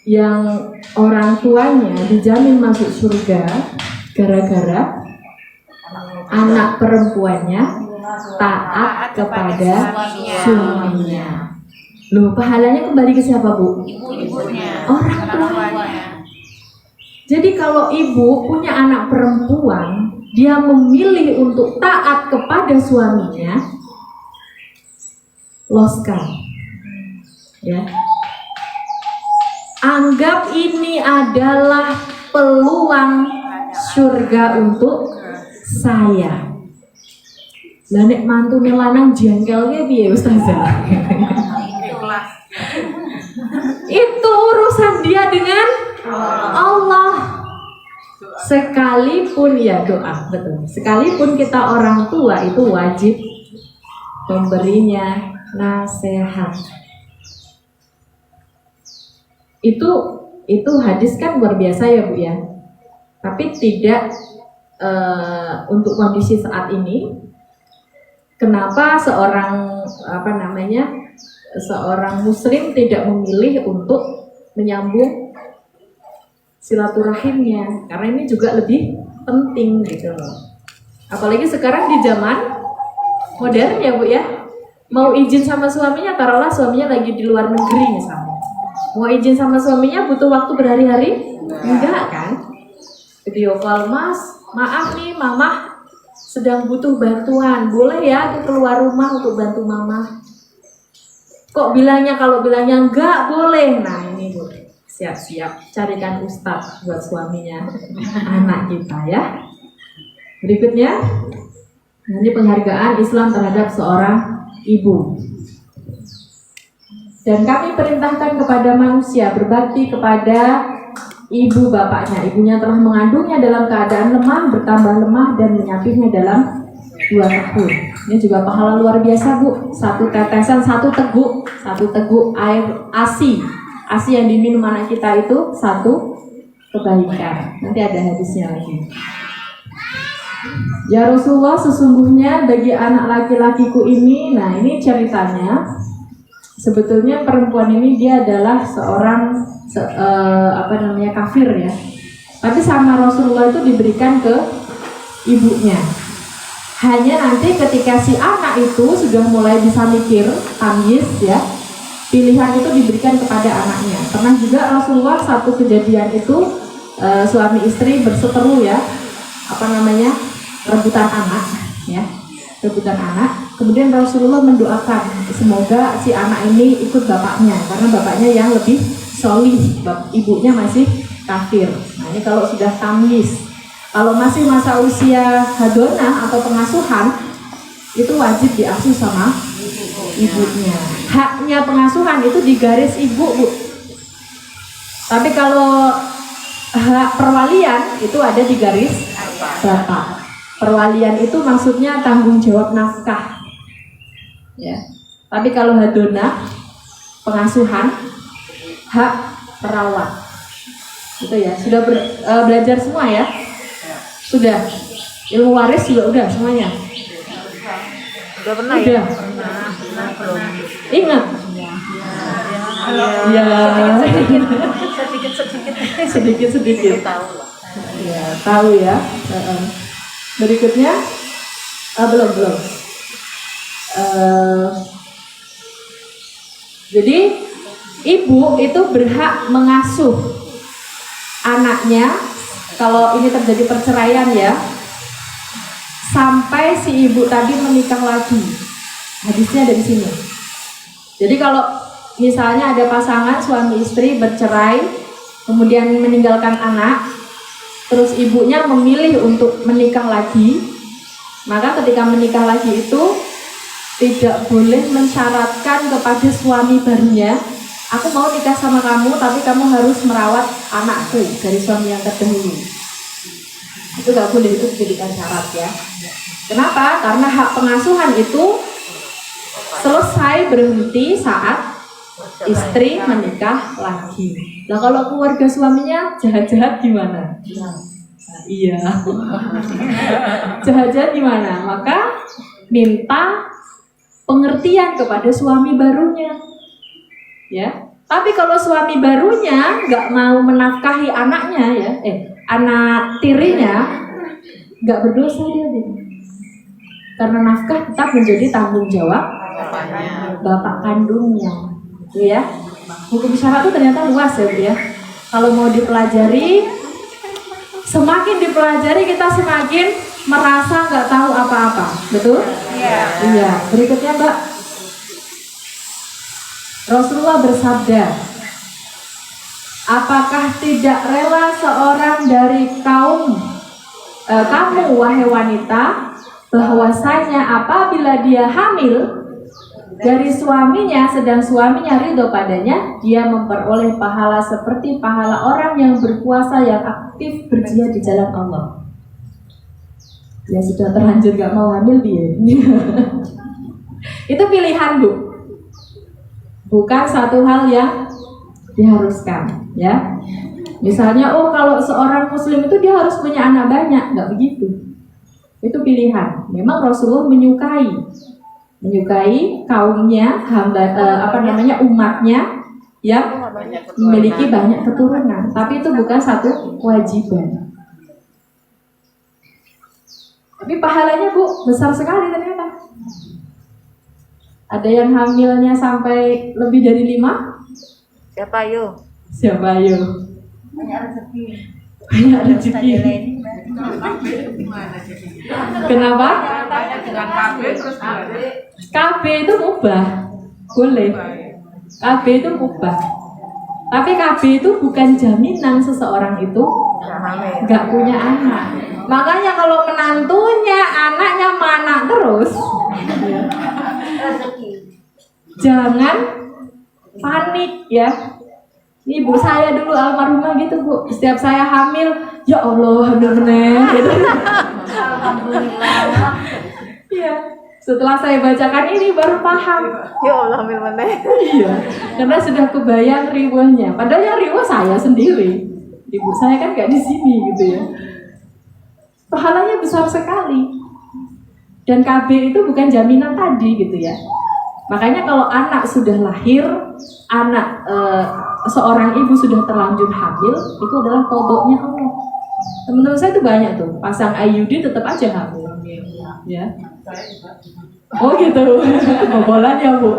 yang orang tuanya dijamin masuk surga gara-gara anak perempuannya taat kepada suaminya. Loh, pahalanya kembali ke siapa Bu? Ibunya. Orang tuanya. Jadi kalau ibu punya anak perempuan, dia memilih untuk taat kepada suaminya, loskan. Ya. Anggap ini adalah peluang surga untuk saya. Lah nek mantune lanang jengkelnya piye Ustazah? Itu urusan dia dengan Allah. Sekalipun ya doa, betul. Sekalipun kita orang tua itu wajib memberinya nasihat. Itu hadis kan luar biasa ya Bu ya. Tapi tidak untuk kondisi saat ini. Kenapa seorang seorang muslim tidak memilih untuk menyambung silaturahimnya? Karena ini juga lebih penting gitu loh. Apalagi sekarang di zaman modern ya Bu ya. Mau izin sama suaminya, taruhlah suaminya lagi di luar negeri misalnya. Mau izin sama suaminya butuh waktu berhari-hari? Enggak kan? Video call, Mas, maaf nih Mama sedang butuh bantuan, boleh ya keluar rumah untuk bantu Mama? Kok kalau bilangnya enggak boleh? Nah ini Bu, siap-siap carikan ustadz buat suaminya anak kita ya. Berikutnya, ini penghargaan Islam terhadap seorang ibu. Dan kami perintahkan kepada manusia berbakti kepada ibu bapaknya. Ibunya telah mengandungnya dalam keadaan lemah, bertambah lemah dan menyapihnya dalam 2 tahun. Ini juga pahala luar biasa Bu. 1 tetesan, 1 teguk air ASI yang diminum anak kita itu 1 kebaikan. Nanti ada hadisnya lagi. Ya Rasulullah, sesungguhnya bagi anak laki-lakiku ini, nah ini ceritanya. Sebetulnya perempuan ini dia adalah seorang kafir ya. Tapi sama Rasulullah itu diberikan ke ibunya. Hanya nanti ketika si anak itu sudah mulai bisa mikir, tamyiz ya, pilihan itu diberikan kepada anaknya. Pernah juga Rasulullah satu kejadian itu suami istri berseteru ya, rebutan anak ya. Rebutan anak, kemudian Rasulullah mendoakan semoga si anak ini ikut bapaknya karena bapaknya yang lebih solih, ibunya masih kafir. Nah ini kalau sudah tamyiz. Kalau masih masa usia hadonah atau pengasuhan, itu wajib diasuh sama ibunya. Haknya pengasuhan itu di garis ibu Bu. Tapi kalau hak perwalian itu ada di garis bapak. Perwalian itu maksudnya tanggung jawab nafkah, ya. Tapi kalau hadonah, pengasuhan, hak perawat, itu ya. Sudah belajar semua ya? Sudah. Ilmu waris juga udah semuanya. Udah pernah udah. ya? Pernah belum. Ingat? Ya. Sedikit. Tahu lah. Ya, tahu ya. Berikutnya, belum. Jadi ibu itu berhak mengasuh anaknya kalau ini terjadi perceraian ya, sampai si ibu tadi menikah lagi. Hadisnya ada di sini. Jadi kalau misalnya ada pasangan suami istri bercerai, kemudian meninggalkan anak, terus ibunya memilih untuk menikah lagi, maka ketika menikah lagi itu tidak boleh mensyaratkan kepada suami barunya, aku mau nikah sama kamu tapi kamu harus merawat anakku dari suami yang terdahulu. Itu gak boleh, itu dijadikan syarat ya. Kenapa? Karena hak pengasuhan itu selesai berhenti saat istri menikah lagi. Nah kalau keluarga suaminya jahat-jahat gimana? Iya. Jahat-jahat gimana? Maka minta pengertian kepada suami barunya. Ya. Tapi kalau suami barunya nggak mau menafkahi anaknya ya, anak tirinya, nggak berdosa dia. Karena nafkah tetap menjadi tanggung jawab bapak kandungnya. Ya. Hukum syara itu ternyata luas ya, Bu ya. Kalau mau dipelajari, semakin dipelajari kita semakin merasa nggak tahu apa-apa, betul? Iya. Berikutnya, Mbak. Rasulullah bersabda, apakah tidak rela seorang dari kamu wahai wanita, bahwasanya apabila dia hamil dari suaminya sedang suaminya ridho padanya, dia memperoleh pahala seperti pahala orang yang berpuasa yang aktif berjihad di jalan Allah. Ya sudah terlanjur gak mau hamil dia. Itu pilihan, Bu. Bukan satu hal yang diharuskan, ya. Misalnya, kalau seorang muslim itu dia harus punya anak banyak, nggak begitu. Itu pilihan. Memang Rasulullah menyukai kaumnya, umatnya yang memiliki banyak keturunan. Tapi itu bukan satu kewajiban. Tapi pahalanya, Bu, besar sekali ternyata. Ada yang hamilnya sampai lebih dari 5? Siapa yo? Banyak rezeki. Kenapa? KB itu mubah, boleh. KB itu mubah. Tapi KB itu bukan jaminan seseorang itu nggak punya anak. Makanya kalau menantunya anaknya mana terus, jangan panik ya. Ibu saya dulu almarhumah gitu, Bu. Setiap saya hamil, ya Allah hamil bener gitu. Alhamdulillah. Iya. Setelah saya bacakan ini baru paham. Ya Allah hamil mana? Iya. Karena sudah kebayang riwahnya. Padahal yang riwah saya sendiri. Ibu saya kan gak di sini gitu ya. Pahalanya besar sekali. Dan KB itu bukan jaminan tadi gitu ya. Makanya kalau anak sudah lahir, seorang ibu sudah terlanjur hamil, itu adalah qadha-nya Allah. Teman-teman saya itu banyak tuh, pasang IUD tetap aja hamil. Ya. Oh gitu. Bobolan ya, Bu.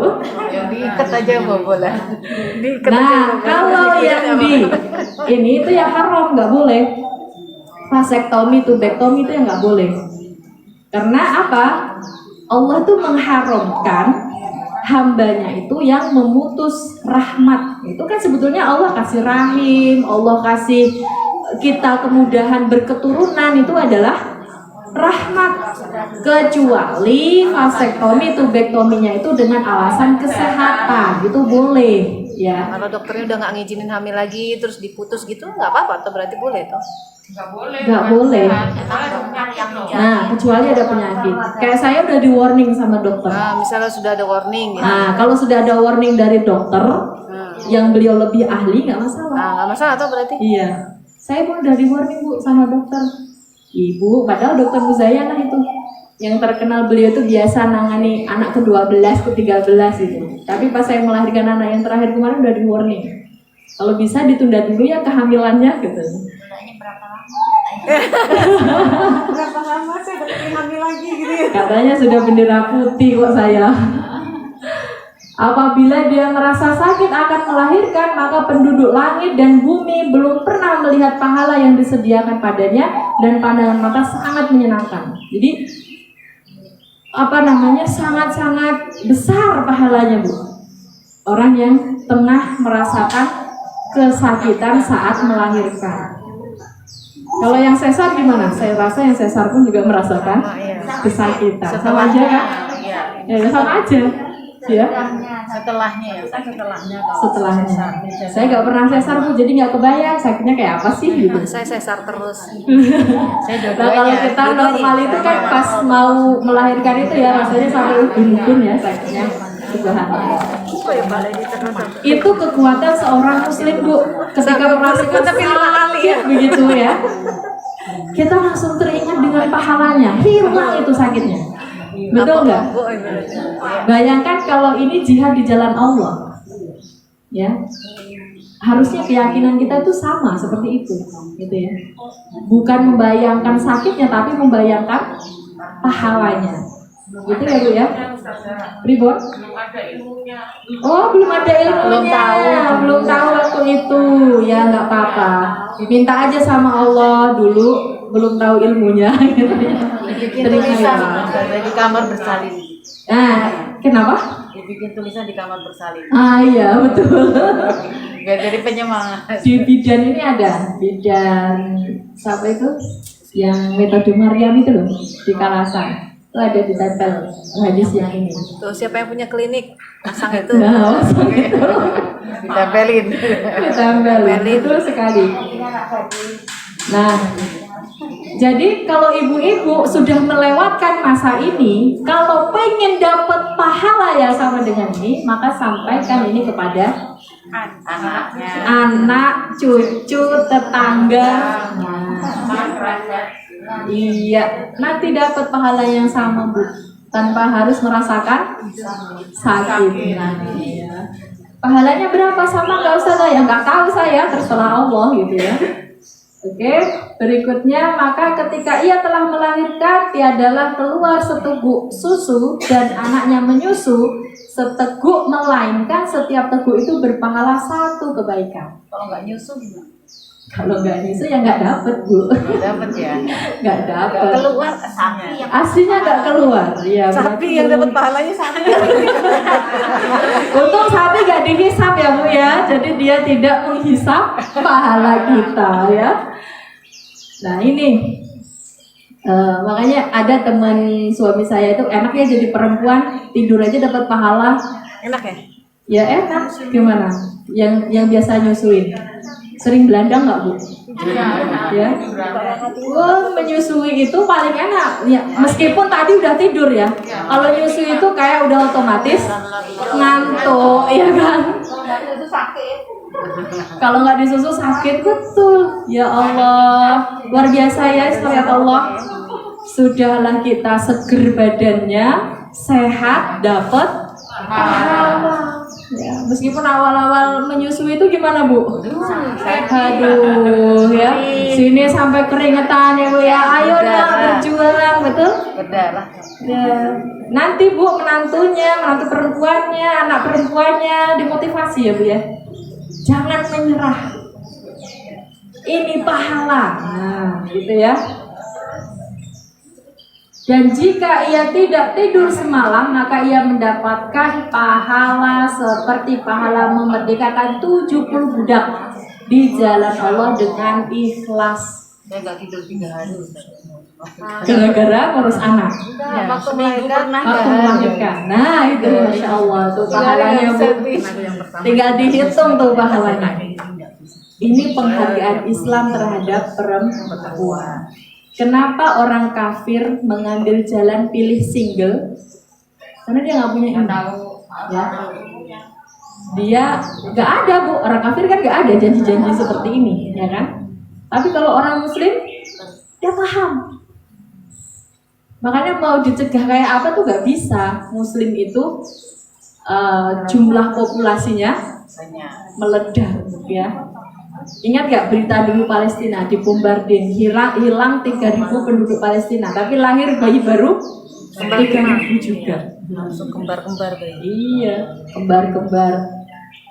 Diikat aja bobolan. Kalau yang ini itu yang haram, nggak boleh. Vasektomi, tubektomi itu yang nggak boleh. Karena apa? Allah tuh mengharamkan hambanya itu yang memutus rahmat. Itu kan sebetulnya Allah kasih rahim, Allah kasih kita kemudahan berketurunan, itu adalah rahmat. Kecuali vasektomi, tubektominya itu dengan alasan kesehatan, itu boleh ya. Kalau dokternya udah nggak ngizinin hamil lagi terus diputus gitu nggak apa-apa atau berarti boleh toh? Nggak boleh. Nah, kecuali ada penyakit. Kayak saya udah di warning sama dokter. Nah, misalnya sudah ada warning ya. Nah, kalau sudah ada warning dari dokter yang beliau lebih ahli, nggak masalah. Nah, nggak masalah atau berarti? Iya. Saya pun udah di warning, Bu, sama dokter. Ibu, padahal dokter Muzayana itu. yang terkenal beliau tuh biasa nangani anak ke-12, ke-13 gitu. Tapi pas saya melahirkan anak yang terakhir kemarin udah di warning. Kalau bisa ditunda dulu ya kehamilannya gitu. Berapa lama saya udah pengen hamil lagi gitu ya. Katanya sudah bendera putih kok saya. Apabila dia merasa sakit akan melahirkan, maka penduduk langit dan bumi belum pernah melihat pahala yang disediakan padanya dan pandangan mata sangat menyenangkan. Jadi sangat-sangat besar pahalanya, Bu. Orang yang tengah merasakan kesakitan saat melahirkan. Kalau yang sesar gimana? Saya rasa yang sesar pun juga merasakan kesakitan. Sama aja kan? Ya, sama aja. Ya. Setelahnya Setelahnya. Saya nggak pernah sesar, Bu, jadi nggak kebayang sakitnya kayak apa sih gitu. Saya sesar terus. Nah, kalau kita normal itu kan pas mau melahirkan itu ya rasanya sampai ubun-ubun ya sakitnya. Subhanallah. Itu kekuatan seorang muslim, Bu, ketika merasakan sakit begitu ya. Kita langsung teringat dengan pahalanya, hilang itu sakitnya. Betul nggak? Bayangkan kalau ini jihad di jalan Allah, ya. Harusnya keyakinan kita itu sama seperti itu, gitu ya. Bukan membayangkan sakitnya, tapi membayangkan pahalanya. Gitu ya, Bu ya. Ribon? Oh, belum ada ilmunya. Belum tahu waktu itu. Ya nggak apa-apa. Minta aja sama Allah dulu. Belum tahu ilmunya. Gitu ya. Dibikin tulisan di kamar bersalin. Nah, kenapa? Dibikin tulisan di kamar bersalin. Ah iya betul. Biar jadi penyemangat. Di bidan ini ada bidan siapa itu? Yang metode Maryam itu loh di Kalasan. Itu ada ditempel hadis yang ini. Tuh siapa yang punya klinik pasang itu. Nah, masuk itu. Ditempelin. Ditempelin. Betul sekali. Nah, jadi kalau ibu-ibu sudah melewatkan masa ini, kalau pengen dapat pahala yang sama dengan ini, maka sampaikan ini kepada Anaknya. anak, cucu, tetangga. Iya, nanti dapat pahala yang sama, Bu, tanpa harus merasakan sakit. Iya. Pahalanya berapa sama nggak usah saya, nggak tahu saya, terserah Allah gitu ya. Oke, berikutnya maka ketika ia telah melahirkan tiadalah keluar seteguk susu dan anaknya menyusu seteguk, melainkan setiap teguk itu berpahala 1 kebaikan. Kalau nggak nyusu gimana? Kalau nggak nyusu ya nggak dapet, Bu. Dapat ya. Nggak dapet. Keluar sapi yang Aslinya nggak keluar. Ya, Sapi yang dapat pahalanya sapi. untung sapi nggak dihisap ya, Bu ya. Jadi dia tidak menghisap pahala kita ya. Nah ini makanya ada teman suami saya itu enaknya jadi perempuan tidur aja dapat pahala. Enak ya? Ya enak. Gimana? Yang biasa nyusuin. Sering belandang nggak, Bu? Ya. Wah, menyusui itu paling enak. Ya, meskipun tadi udah tidur ya. Kalau nyusui itu kayak udah otomatis ngantuk, ya kan? Kalau nggak disusu sakit betul. Ya Allah, luar biasa ya istilah Allah. Sudahlah kita seger badannya, sehat, dapat pahala. Ya, meskipun awal-awal menyusui itu gimana, Bu? Aduh, ya. Sini sampai keringetan ya, Bu ya. Ayo dah berjuang, betul? berdarah. Ya. Nanti Bu menantunya, menantu perempuannya, anak perempuannya dimotivasi ya, Bu ya. Jangan menyerah. Ini pahala. Nah, gitu ya. Dan jika ia tidak tidur semalam, maka ia mendapatkan pahala seperti pahala memerdekakan 70 budak di jalan Allah dengan ikhlas. Saya nggak tidur 3 hari. Gara-gara ngurus anak. Ya, waktu melahirkan Waktu melahirkan. Nah itu Masya Allah tuh pahalanya, Bu. Tinggal dihitung tuh pahalanya. Ini penghargaan Islam terhadap perempuan. Kenapa orang kafir mengambil jalan pilih single? Karena dia nggak punya ini. Ya. Dia nggak ada, Bu. Orang kafir kan nggak ada janji-janji seperti ini, ya kan? Tapi kalau orang Muslim, dia paham. Makanya mau dicegah kayak apa tuh gak bisa. Muslim itu jumlah populasinya meledak ya. Ingat gak berita dulu Palestina dibombardir, hilang 3.000 penduduk Palestina, tapi lahir bayi baru 3.000 juga. Langsung kembar-kembar kayak Iya, kembar-kembar.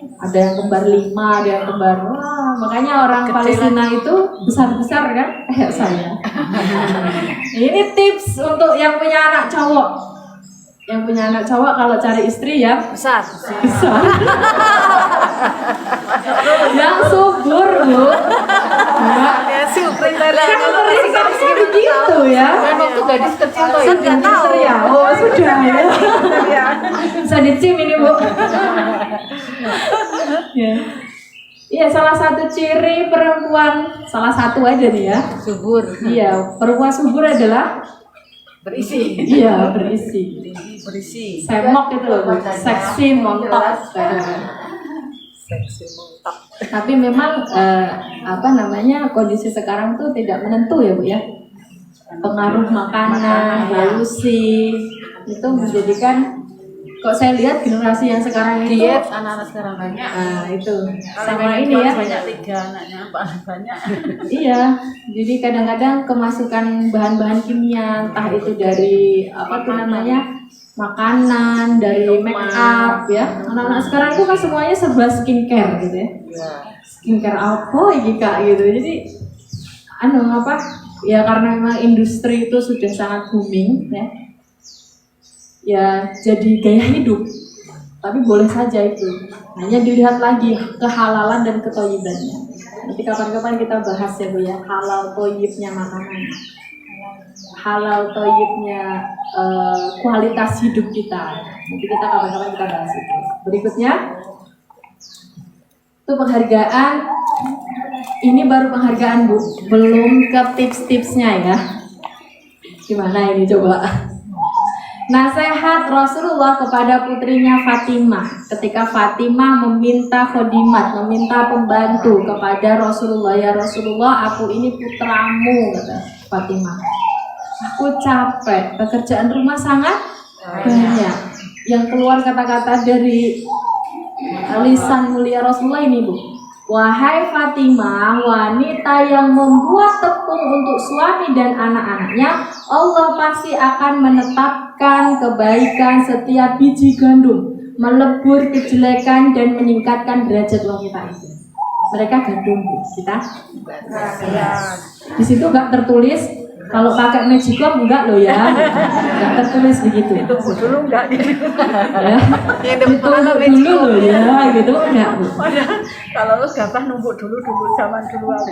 Ada yang kembar 5, ada yang kembar. Wah, makanya orang Palestina itu besar-besar kan kayak saya. Ini tips untuk yang punya anak cowok. Yang punya anak cowok kalau cari istri ya besar. besar. Yang subur, Bu. Ya syukur lah Kan kalau risetnya begitu ya. memang tuh gadis kecil tuh Saya nggak tahu ya. Oh sudah ya. Bisa dicim ini Bu. Ya. Iya, salah satu ciri perempuan, salah satu aja nih ya. subur, Iya, perempuan subur adalah berisi, iya berisi. berisi, Semok itu loh, Bu. Seksi montok. seksi mantap. Tapi memang apa namanya kondisi sekarang tuh tidak menentu ya Bu ya. Pengaruh makanan, polusi itu menjadikan kok saya lihat generasi yang sekarang itu Diet anak-anak sekarang banyak. nah itu sama ini ya. Banyak 3 anaknya, banyak. Iya, jadi kadang-kadang kemasukan bahan-bahan kimia entah itu dari apa tuh namanya makanan, dari make up ya. Anak-anak sekarang itu kan semuanya serba skincare gitu ya. Skincare apa ini Kak gitu. Jadi apa? Ya karena memang industri itu sudah sangat booming ya. Ya jadi gaya hidup. Tapi boleh saja itu. Hanya dilihat lagi kehalalan dan ketoyibannya. Nanti kapan-kapan kita bahas ya Bu ya, halal toyibnya makanan. Halal toyibnya kualitas hidup kita. Nanti kita kapan-kapan kita bahas itu. Berikutnya itu penghargaan. Ini baru penghargaan Bu, belum ke tips-tipsnya ya. Gimana ini coba? Nasihat Rasulullah kepada putrinya Fatimah ketika Fatimah meminta khodimat, meminta pembantu kepada Rasulullah. Ya Rasulullah, aku ini putramu, kata Fatimah. Aku capek, pekerjaan rumah sangat banyak. Yang keluar kata-kata dari lisan mulia Rasulullah ini Bu. Wahai Fatimah, wanita yang membuat tepung untuk suami dan anak-anaknya, Allah pasti akan menetapkan kebaikan setiap biji gandum, melebur kejelekan dan meningkatkan derajat wanita itu. Mereka gandum Bu, kita. Di situ nggak tertulis kalau pakai magicom enggak loh ya, nggak tertulis begitu. Itu dulu enggak gitu. Ya, itu dulu loh ya, gitu enggak Bu. Kalau lu gampang numpuk dulu zaman dulu aku.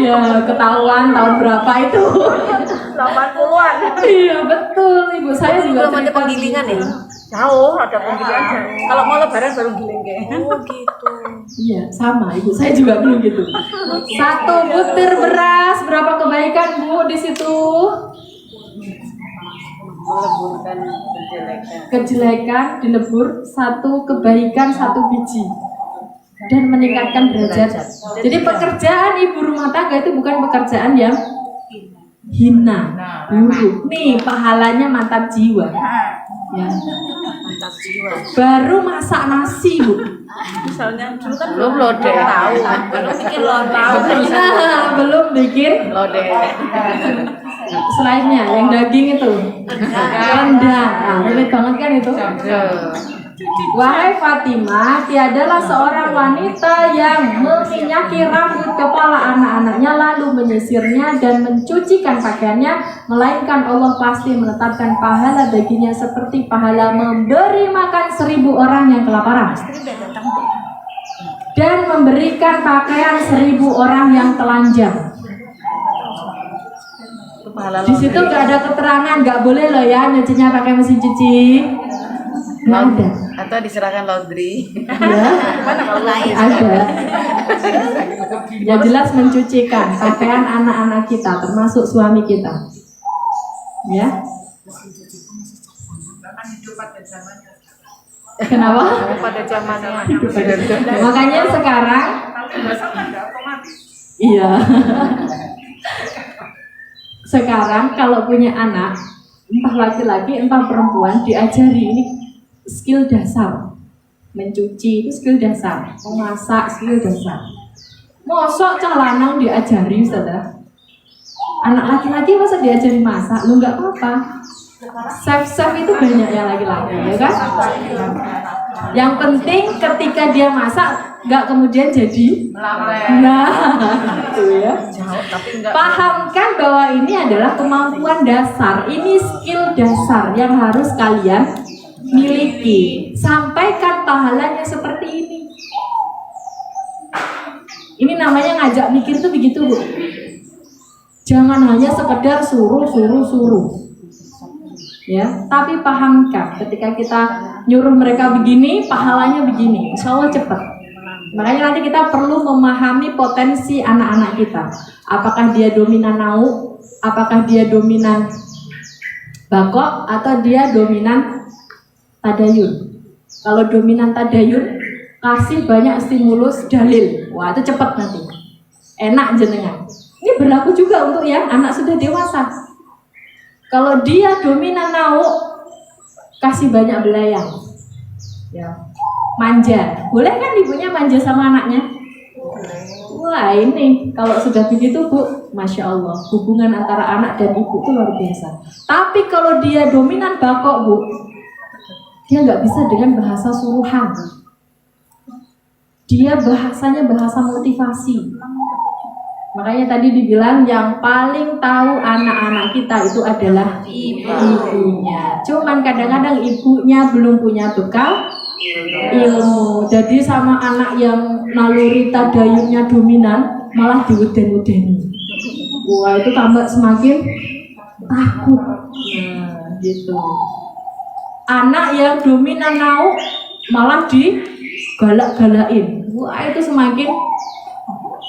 Iya, ketahuan tahun berapa itu. 80-an. Iya, betul. Ibu saya juga Belum ada cerita penggilingan ya? gitu. Jauh, ada penggilingan jauh. Kalau mau lebaran baru giling kayak. Oh gitu. Iya, sama. Ibu saya juga belum gitu. 1 butir beras, berapa kebaikan Bu di situ? Meleburkan Kejelekan dilebur, 1 kebaikan, 1 biji. Dan meningkatkan derajat. Jadi pekerjaan ibu rumah tangga itu bukan pekerjaan yang hina, buruk. Nih pahalanya mantap jiwa. Ya. mantap jiwa. Baru masak nasi Bu. Misalnya dulu kan belum lodeh tahu, belum bikin lodeh. Belum bikin Lodeh. selainnya yang daging itu rendang. Nah, sulit banget kan itu. Wahai Fatimah, tiadalah seorang wanita yang meminyaki rambut kepala anak-anaknya lalu menyisirnya dan mencucikan pakaiannya, melainkan Allah pasti menetapkan pahala baginya seperti pahala memberi makan 1000 orang yang kelaparan dan memberikan pakaian 1000 orang yang telanjang. Di situ nggak ada keterangan, nggak boleh loh ya nyucinya pakai mesin cuci. Nggak ada. Atau diserahkan laundry. Ya, ada. Ya jelas mencucikan pakaian anak-anak kita, termasuk suami kita. Ya. Kenapa? Pada zamannya. Makanya sekarang, iya. Sekarang kalau punya anak, entah laki-laki entah perempuan diajari ini skill dasar. Mencuci itu skill dasar, memasak skill dasar. Mosok cah lanang diajari Ustazah. Anak laki-laki masa diajari masak? Lu nggak apa-apa. Chef itu banyak yang laki-laki, ya kan? Yang penting ketika dia masak nggak kemudian jadi nah, itu ya. Pahamkan bahwa ini adalah kemampuan dasar, ini skill dasar yang harus kalian miliki. Sampaikan pahalanya seperti ini. Ini namanya ngajak mikir tuh begitu, Bu. Jangan hanya sekedar suruh. Ya, tapi pahamkan ketika kita nyuruh mereka begini, pahalanya begini. Insya Allah cepat. Makanya nanti kita perlu memahami potensi anak-anak kita. Apakah dia dominan nau, apakah dia dominan bakok, atau dia dominan tadayun. Kalau dominan tadayun, kasih banyak stimulus dalil. Wah, itu cepat nanti. Enak jenengan. Ini berlaku juga untuk yang anak sudah dewasa. Kalau dia dominan nau, kasih banyak belayang. Ya. Manja. Boleh kan ibunya manja sama anaknya? Wah, ini kalau sudah begitu, Bu, Masya Allah, hubungan antara anak dan ibu itu luar biasa. Tapi kalau dia dominan bakok, Bu, dia nggak bisa dengan bahasa suruhan. Dia bahasanya bahasa motivasi. Makanya tadi dibilang yang paling tahu anak-anak kita itu adalah ibunya. Cuman kadang-kadang ibunya belum punya bekal ilmu. Jadi sama anak yang naluri tadayunnya dominan malah diweden-wedeni. Wah, itu tambah semakin takut. Nah, gitu. Anak yang dominan nau malah digalak-galain. Wah, itu semakin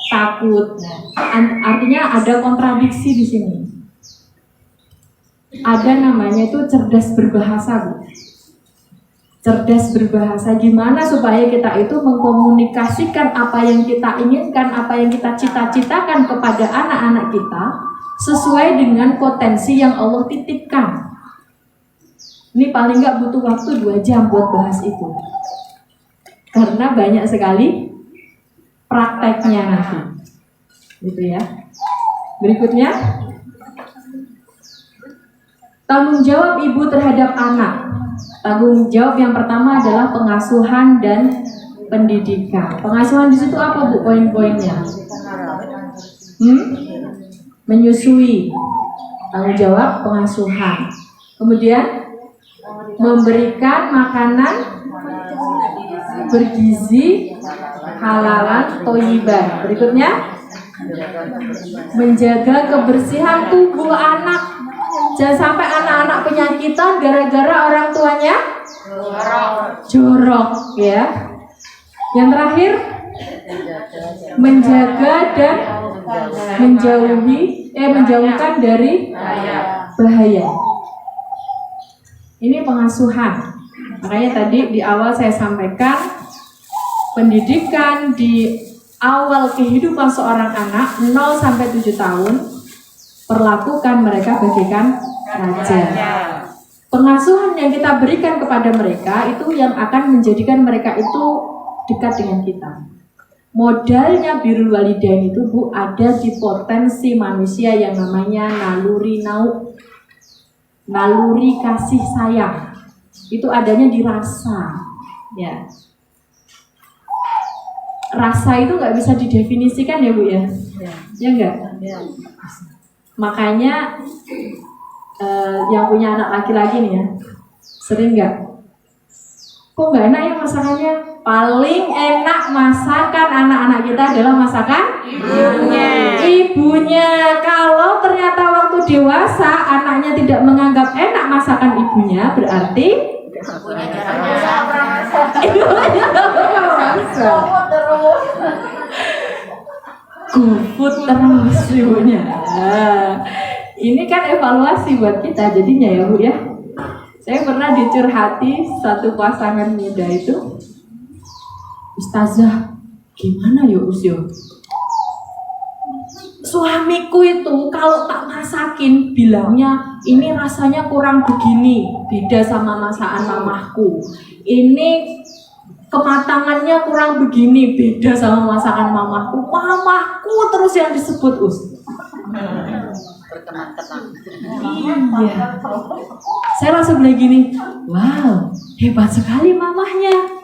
takut. Nah, artinya ada kontradiksi di sini. Ada namanya itu cerdas berbahasa, Bu. Cerdas berbahasa, gimana supaya kita itu mengkomunikasikan apa yang kita inginkan, apa yang kita cita-citakan kepada anak-anak kita sesuai dengan potensi yang Allah titipkan. Ini paling nggak butuh waktu 2 jam buat bahas itu, karena banyak sekali prakteknya nanti, gitu ya. Berikutnya, tanggung jawab ibu terhadap anak. Tanggung jawab yang pertama adalah pengasuhan dan pendidikan. Pengasuhan di situ apa, Bu, poin-poinnya? Menyusui. Tanggung jawab pengasuhan. Kemudian memberikan makanan bergizi, halalan, thayyiban. Berikutnya, menjaga kebersihan tubuh anak. Jangan sampai anak-anak penyakitan gara-gara orang tuanya jorok, ya. Yang terakhir, menjaga dan menjauhkan dari bahaya. Ini pengasuhan. Makanya tadi di awal saya sampaikan, pendidikan di awal kehidupan seorang anak 0 sampai 7 tahun, perlakukan mereka bagaikan raja. Pengasuhan yang kita berikan kepada mereka itu yang akan menjadikan mereka itu dekat dengan kita. Modalnya birrul walidain itu, Bu, ada di potensi manusia yang namanya naluri nau, naluri kasih sayang. Itu adanya di rasa, ya. Rasa itu nggak bisa didefinisikan ya, Bu, ya? Ya enggak? Makanya yang punya anak laki-laki nih ya, sering nggak? Kok nggak enak ya masakannya? Paling enak masakan anak-anak kita adalah masakan ibunya. Kalau ternyata waktu dewasa anaknya tidak menganggap enak masakan ibunya, berarti gufut terus ibunya. Ini kan evaluasi buat kita jadinya ya, Bu, ya. Saya pernah dicurhati satu pasangan muda itu, Ustazah, gimana ya Usyo? Suamiku itu kalau tak masakin bilangnya ini rasanya kurang begini, beda sama masakan mamahku. Ini kematangannya kurang begini, beda sama masakan mamahku. Mamahku terus yang disebut Iya. Saya langsung bilang gini, wow, hebat sekali mamahnya.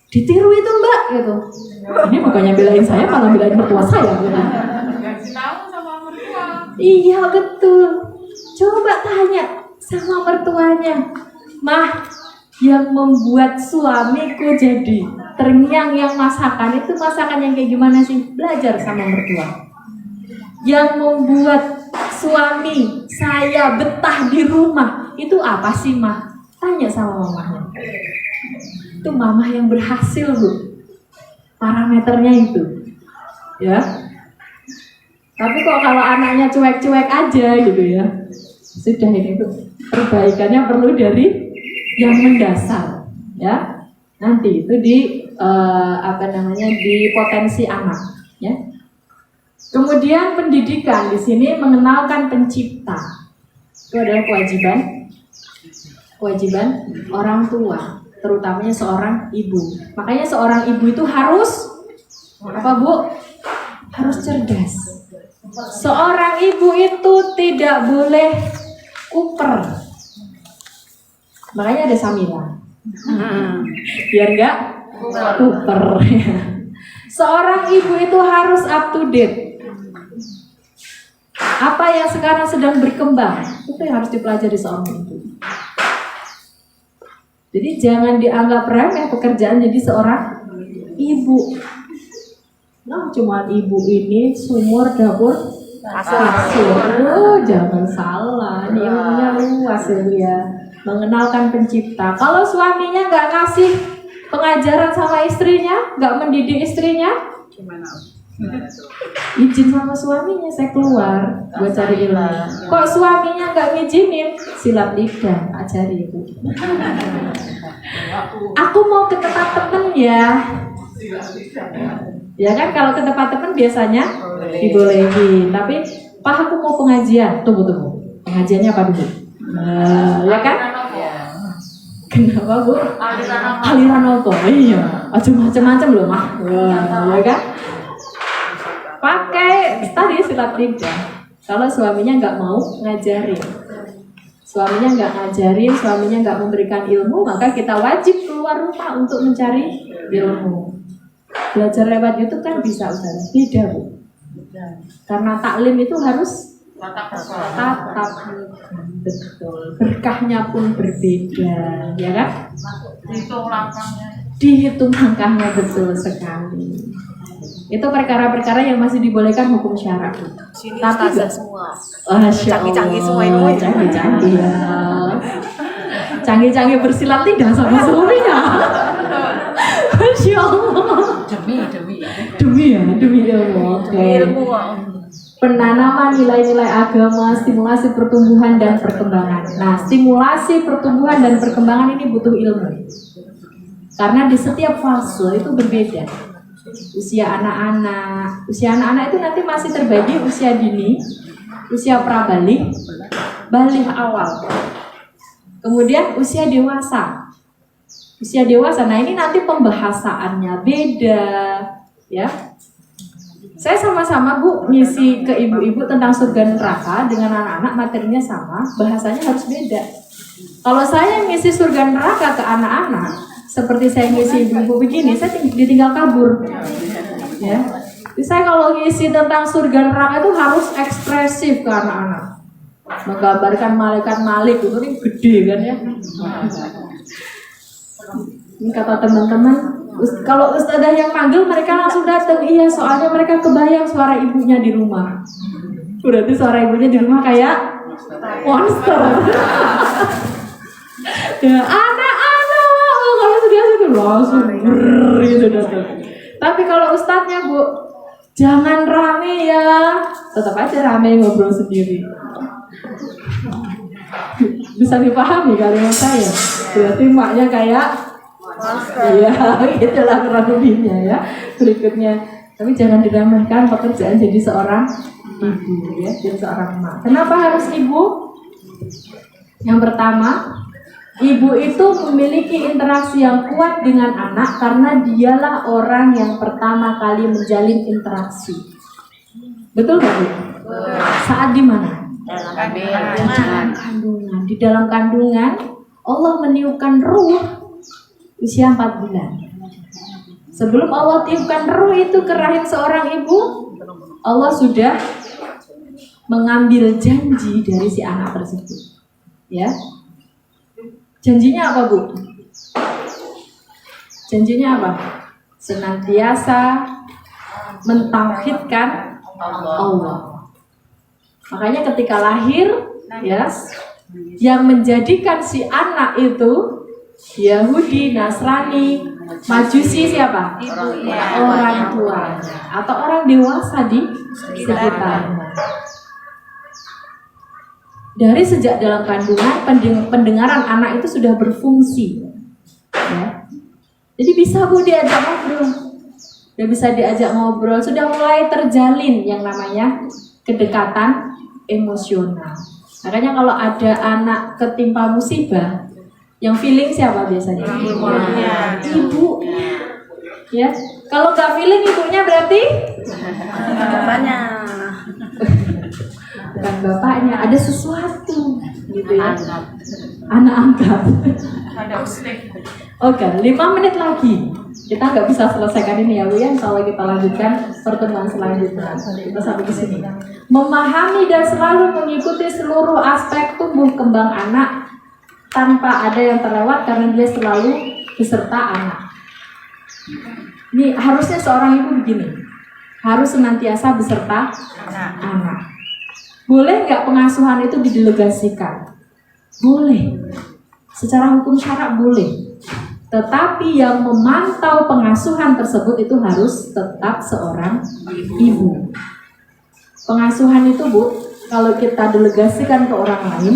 Ditiru itu mbak, gitu. Ini bukannya belain saya, malah belain mertua saya, gitu. Iya betul. Coba tanya sama mertuanya, Mah, yang membuat suamiku jadi terngiang yang masakan itu masakan yang kayak gimana sih? Belajar sama mertua. Yang membuat suami saya betah di rumah itu apa sih, Mah? Tanya sama mamahnya. Itu mamah yang berhasil, Bu. Parameternya itu. Ya. Tapi kok kalau anaknya cuek-cuek aja gitu ya. Sudah ini tuh perbaikannya perlu dari yang mendasar, ya. Nanti itu di di potensi anak, ya. Kemudian pendidikan di sini mengenalkan pencipta. Itu adalah kewajiban orang tua, terutamanya seorang ibu. Makanya seorang ibu itu harus apa, Bu? Harus cerdas. Seorang ibu itu tidak boleh kuper. Makanya ada Samila. Biar enggak kuper. Seorang ibu itu harus up to date. Apa yang sekarang sedang berkembang itu yang harus dipelajari seorang ibu. Jadi jangan dianggap remeh pekerjaan jadi seorang ibu. Nah, cuma ibu ini sumur dapur kasur. Jangan salah, ini ilmunya luas ya. Mengenalkan pencipta. Kalau suaminya nggak kasih pengajaran sama istrinya, nggak mendidik istrinya, izin sama suaminya, saya keluar buat cari ilmu. Kok suaminya nggak ngizinin, silat lidah, ajari itu. Aku mau ke tempat temen ya. Ya kan, kalau ke tempat teman biasanya dibolehin. Tapi, Pak, aku mau pengajian. Tunggu. Pengajiannya apa dulu? Ya kan? Kenapa, Bu? Aliran apa? Iya. Macam-macam loh, Mah. Ya kan? Pakai tadi silat lidah. Kalau suaminya nggak mau ngajarin, suaminya nggak memberikan ilmu, maka kita wajib keluar rumah untuk mencari ilmu. Belajar lewat YouTube kan bisa, Ustaz. Tidak, Bu. Karena taklim itu harus tatap. Betul. Berkahnya pun berbeda, ya kan? Dihitung langkahnya betul sekali. Itu perkara-perkara yang masih dibolehkan hukum syara. Sini Tapi ustazah semua. Canggih-canggih semua ini. Canggih-canggih ya. Canggih-canggih bersilat lidah sama suaminya. Masya Allah. Demi ilmu. Ilmu. Penanaman nilai-nilai agama, stimulasi pertumbuhan dan perkembangan. Nah, stimulasi pertumbuhan dan perkembangan ini butuh ilmu. Karena di setiap fase itu berbeda. Usia anak-anak itu nanti masih terbagi usia dini, usia prabalik, balik awal. Kemudian usia dewasa. Nah ini nanti pembahasannya beda, ya. Saya sama-sama, Bu, ngisi ke ibu-ibu tentang surga neraka dengan anak-anak, materinya sama, bahasanya harus beda. Kalau saya ngisi surga neraka ke anak-anak, seperti saya ngisi ibu-ibu begini, saya ditinggal kabur. Ya. Jadi saya kalau ngisi tentang surga neraka itu harus ekspresif ke anak-anak. Menggambarkan malaikat Malik itu kan gede kan ya. Ini kata teman-teman, kalau ustadzah yang panggil mereka langsung datang. Iya, soalnya mereka kebayang suara ibunya di rumah. Berarti suara ibunya di rumah kayak monster. Ya, anak-anak, kalau sudah langsung gitu datang. Tapi kalau ustadznya, Bu, jangan rame ya. Tetap aja rame ngobrol sendiri. Bisa dipahami kalimat saya. Berarti maknya kayak iya, itulah kurang lebihnya ya. Berikutnya, tapi jangan diremehkan pekerjaan jadi seorang ibu ya, jadi seorang emak. Kenapa harus ibu? Yang pertama, ibu itu memiliki interaksi yang kuat dengan anak karena dialah orang yang pertama kali menjalin interaksi. Betul nggak Bu? Saat di mana? Dalam kandungan. Di dalam kandungan, Allah meniupkan ruh usia 4 bulan. Sebelum Allah tiupkan ruh itu ke rahim seorang ibu, Allah sudah mengambil janji dari si anak tersebut. Ya. Janjinya apa, Bu? Janjinya apa? Senantiasa mentauhidkan Allah. Makanya ketika lahir, ya, yang menjadikan si anak itu Yahudi, Nasrani, Majusi siapa? Orang tuanya atau orang dewasa di sekitarnya. Dari sejak dalam kandungan, pendengaran anak itu sudah berfungsi. Ya. Jadi bisa Bu diajak ngobrol. Sudah bisa diajak ngobrol, sudah mulai terjalin yang namanya kedekatan emosional. Makanya kalau ada anak ketimpa musibah, yang feeling siapa biasanya? Ibu. Ya. Kalau nggak feeling ibunya berarti Bapaknya. bukan bapaknya, ada sesuatu gitu ya. Anak angkat. Oke, 5 menit lagi. Kita nggak bisa selesaikan ini ya Bu ya. Insya Allah kita lanjutkan pertemuan selanjutnya. Kita sampai di sini. Memahami dan selalu mengikuti seluruh aspek tumbuh kembang anak tanpa ada yang terlewat karena dia selalu beserta anak. Ini harusnya seorang ibu begini, harus senantiasa beserta anak. Boleh nggak pengasuhan itu didelegasikan? Boleh. Secara hukum syarak boleh. Tetapi yang memantau pengasuhan tersebut itu harus tetap seorang ibu. Pengasuhan itu Bu, kalau kita delegasikan ke orang lain,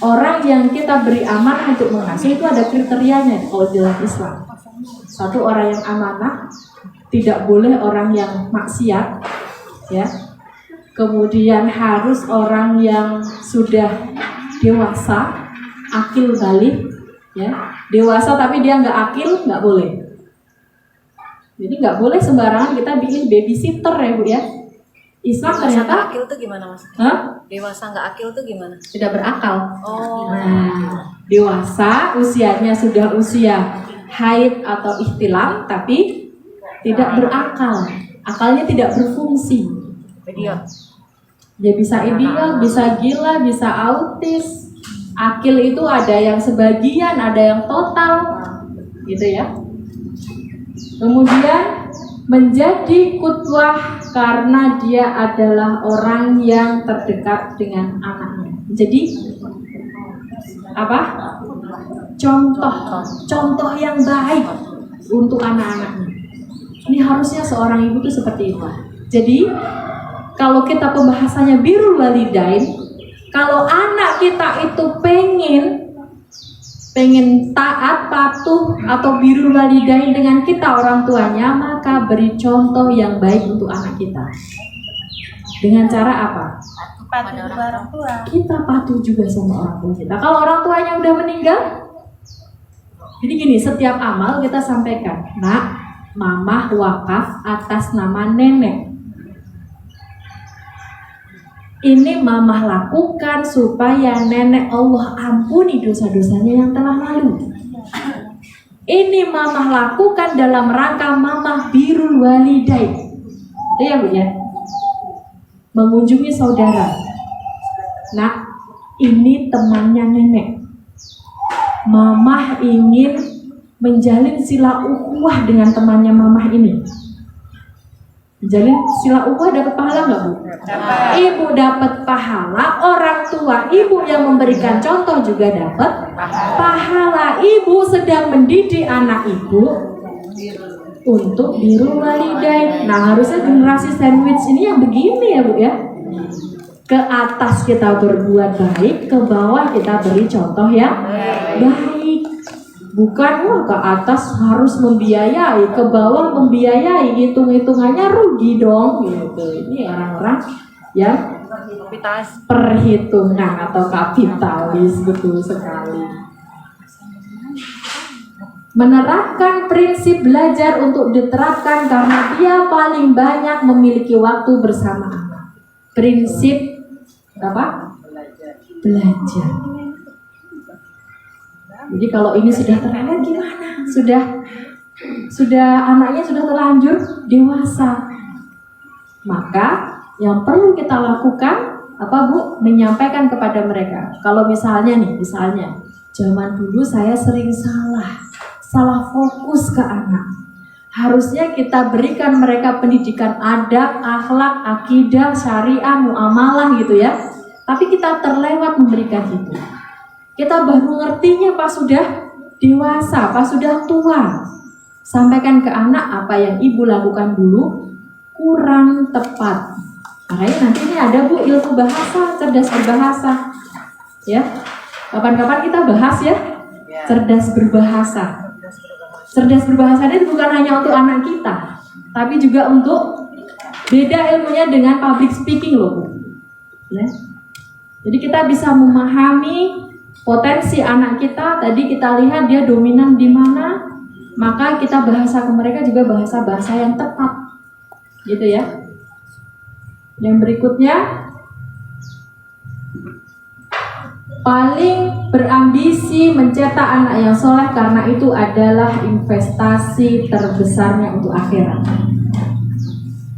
orang yang kita beri amanah untuk mengasuh itu ada kriterianya kalau dalam Islam. Satu, orang yang amanah, tidak boleh orang yang maksiat, ya. Kemudian harus orang yang sudah dewasa, akil balik, ya. Dewasa tapi dia nggak akil, nggak boleh. Jadi nggak boleh sembarangan kita bikin babysitter ya Bu ya. Islam Dewasa ternyata nggak akil tuh gimana Mas? Hah? Dewasa nggak akil tuh gimana? Sudah berakal. Oh. Nah, dewasa usianya sudah usia haid atau ihtilam tapi tidak berakal. Akalnya tidak berfungsi. Idiot. Dia bisa idiot, bisa gila, bisa autis. Akil itu ada yang sebagian, ada yang total. Gitu ya. Kemudian menjadi qudwah karena dia adalah orang yang terdekat dengan anaknya. Jadi apa? Contoh yang baik untuk anak-anaknya. Ini harusnya seorang ibu itu seperti itu. Jadi kalau kita pembahasannya birrul walidain, kalau anak kita itu pengen taat, patuh atau birrul walidain dengan kita orang tuanya, maka beri contoh yang baik untuk anak kita. Dengan cara apa? Patuh orang tua. Kita patuh juga sama orang tua kita. Kalau orang tuanya udah meninggal, jadi gini, setiap amal kita sampaikan, Nak, Mama wakaf atas nama nenek. Ini Mama lakukan supaya nenek Allah ampuni dosa-dosanya yang telah lalu. Ini Mama lakukan dalam rangka Mama birrul walidain. Iya Bu ya. Mengunjungi saudara. Nah, ini temannya nenek. Mama ingin menjalin sila ukhuwah dengan temannya Mama ini. Menjalin sila ukhuwah dapat pahala nggak Bu? Ibu dapat pahala, orang tua ibu yang memberikan contoh juga dapat pahala. Ibu sedang mendidik anak ibu untuk birrul walidain. Nah, harusnya generasi sandwich ini yang begini ya Bu ya. Ke atas kita berbuat baik, ke bawah kita beri contoh yang baik. Bukan ke atas harus membiayai, ke bawah membiayai, hitung-hitungannya rugi dong gitu. Ini orang-orang yang perhitungan atau kapitalis, betul sekali. Menerapkan prinsip belajar untuk diterapkan karena dia paling banyak memiliki waktu bersama anak. Prinsip apa? Belajar. Jadi kalau ini sudah terlewat gimana? Sudah anaknya sudah terlanjur dewasa. Maka yang perlu kita lakukan apa Bu? Menyampaikan kepada mereka. Kalau misalnya zaman dulu saya sering salah fokus ke anak. Harusnya kita berikan mereka pendidikan adab, akhlak, akidah, syariah, muamalah gitu ya. Tapi kita terlewat memberikan itu. Kita baru ngertinya pas sudah dewasa, pas sudah tua. Sampaikan ke anak apa yang ibu lakukan dulu kurang tepat. Makanya nanti ini ada Bu ilmu bahasa, cerdas berbahasa. Ya. Kapan-kapan kita bahas ya. Cerdas berbahasa. Cerdas berbahasa ini bukan hanya untuk anak kita, tapi juga untuk beda ilmunya dengan public speaking loh Bu. Ya. Jadi kita bisa memahami potensi anak kita. Tadi kita lihat dia dominan di mana, maka kita bahasa ke mereka juga bahasa-bahasa yang tepat. Gitu ya. Yang berikutnya, paling berambisi mencetak anak yang soleh karena itu adalah investasi terbesarnya untuk akhirat.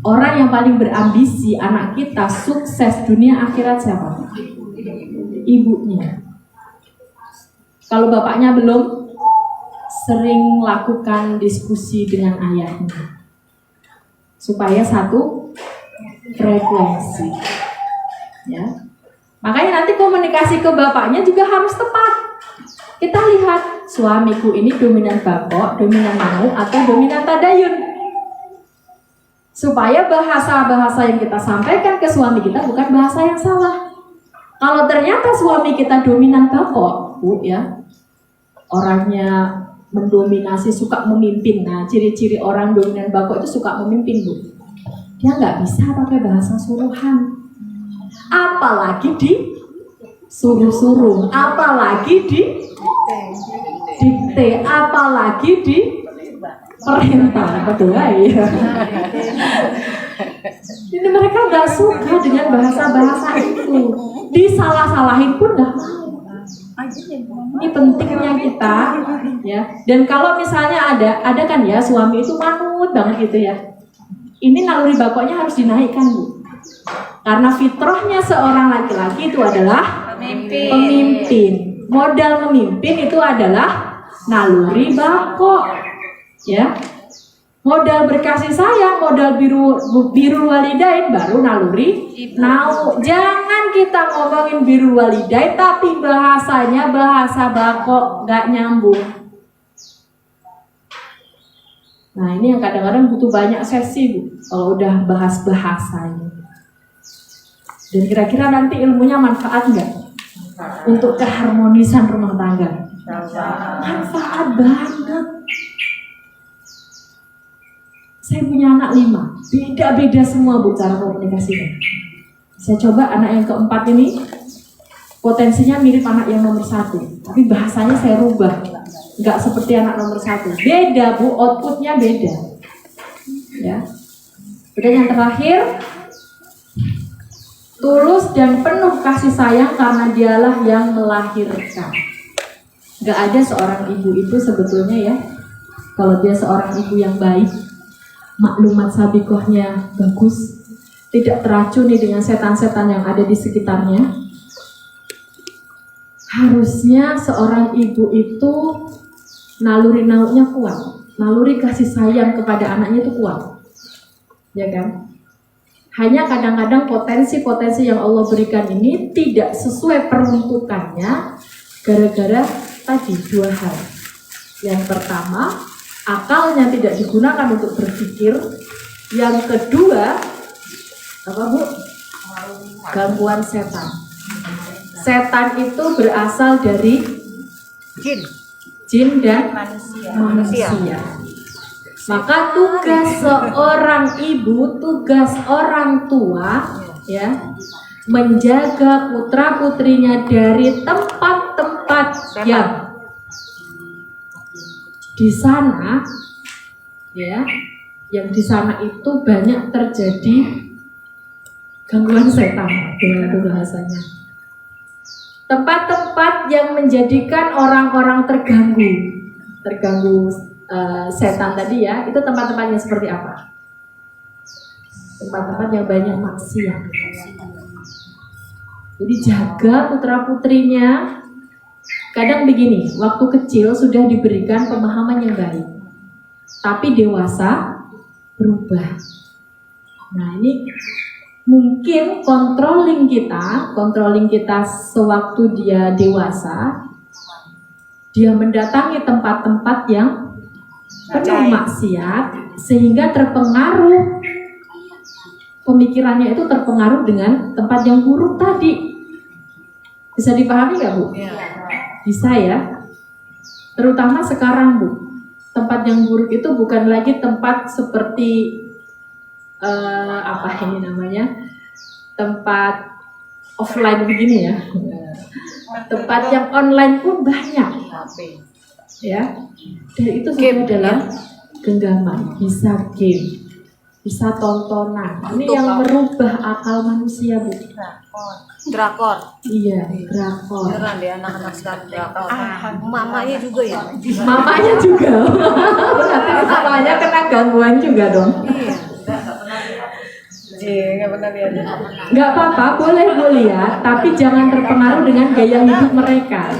Orang yang paling berambisi anak kita sukses dunia akhirat siapa? Ibunya. Kalau bapaknya belum, sering lakukan diskusi dengan ayahnya supaya satu frekuensi. Ya. Makanya nanti komunikasi ke bapaknya juga harus tepat. Kita lihat suamiku ini dominan bapok, dominan mau, atau dominan tadayun. Supaya bahasa-bahasa yang kita sampaikan ke suami kita bukan bahasa yang salah. Kalau ternyata suami kita dominan bapok, Bu ya, orangnya mendominasi, suka memimpin. Nah, ciri-ciri orang dominan bapok itu suka memimpin, Bu. Dia nggak bisa pakai bahasa suruhan. Apalagi di suruh-suruh, apalagi di dikte, apalagi di perintah, betul ya? Ini mereka nggak suka dengan bahasa-bahasa itu, disalah-salahin pun nggak mau. Ini pentingnya kita, ya. Dan kalau misalnya ada kan ya suami itu manut banget gitu ya. Ini naluri bapaknya harus dinaikkan Bu. Karena fitrahnya seorang laki-laki itu adalah pemimpin. Modal memimpin itu adalah naluri bako. Ya. Modal berkasih sayang, modal biru walidain baru naluri nau. Jangan kita ngomongin biru walidain tapi bahasanya bahasa bako, nggak nyambung. Nah, ini yang kadang-kadang butuh banyak sesi Bu kalau udah bahas bahasanya. Dan kira-kira nanti ilmunya manfaat nggak untuk keharmonisan rumah tangga? Manfaat banget. Saya punya anak 5, beda-beda semua Bu cara komunikasinya. Saya coba anak yang keempat ini potensinya mirip anak yang nomor 1, tapi bahasanya saya rubah, nggak seperti anak nomor 1. Beda Bu, outputnya beda. Ya. Kemudian yang terakhir, tulus dan penuh kasih sayang karena dialah yang melahirkan. Gak ada seorang ibu itu sebetulnya ya, kalau dia seorang ibu yang baik, maklumat sabikohnya bagus, tidak teracuni dengan setan-setan yang ada di sekitarnya, harusnya seorang ibu itu naluri nauknya kuat, naluri kasih sayang kepada anaknya itu kuat, ya kan? Hanya kadang-kadang potensi-potensi yang Allah berikan ini tidak sesuai peruntukannya gara-gara tadi 2 hal. Yang pertama, akalnya tidak digunakan untuk berpikir. Yang kedua, apa Bu? Gangguan setan. Setan itu berasal dari jin dan manusia. Maka tugas seorang ibu, tugas orang tua, ya, menjaga putra-putrinya dari tempat-tempat yang di sana, ya, yang di sana itu banyak terjadi gangguan setan, dengan bahasanya. Tempat-tempat yang menjadikan orang-orang terganggu setan tadi ya, itu tempat-tempatnya seperti apa? Tempat-tempat yang banyak maksiat. Jadi jaga putra-putrinya. Kadang begini, waktu kecil sudah diberikan pemahaman yang baik, tapi dewasa berubah. Nah ini mungkin controlling kita sewaktu dia dewasa, dia mendatangi tempat-tempat yang penuh maksiat, sehingga terpengaruh, pemikirannya itu terpengaruh dengan tempat yang buruk tadi. Bisa dipahami nggak, Bu? Bisa ya. Terutama sekarang, Bu, tempat yang buruk itu bukan lagi tempat seperti apa ini namanya, tempat offline begini ya. Tempat yang online pun banyak, ya. Dan itu semua dalam genggaman, bisa game, bisa tontonan. Ini yang merubah akal manusia, Bu. Drakor. Iya, drakor. Beneran deh anak-anak sekarang drakor. Mamanya juga ya. Mamanya juga. Berarti mamanya kena gangguan juga dong. Iya, nggak pernah lihat. Nggak apa-apa, boleh Bu lihat, tapi jangan terpengaruh dengan gaya hidup mereka.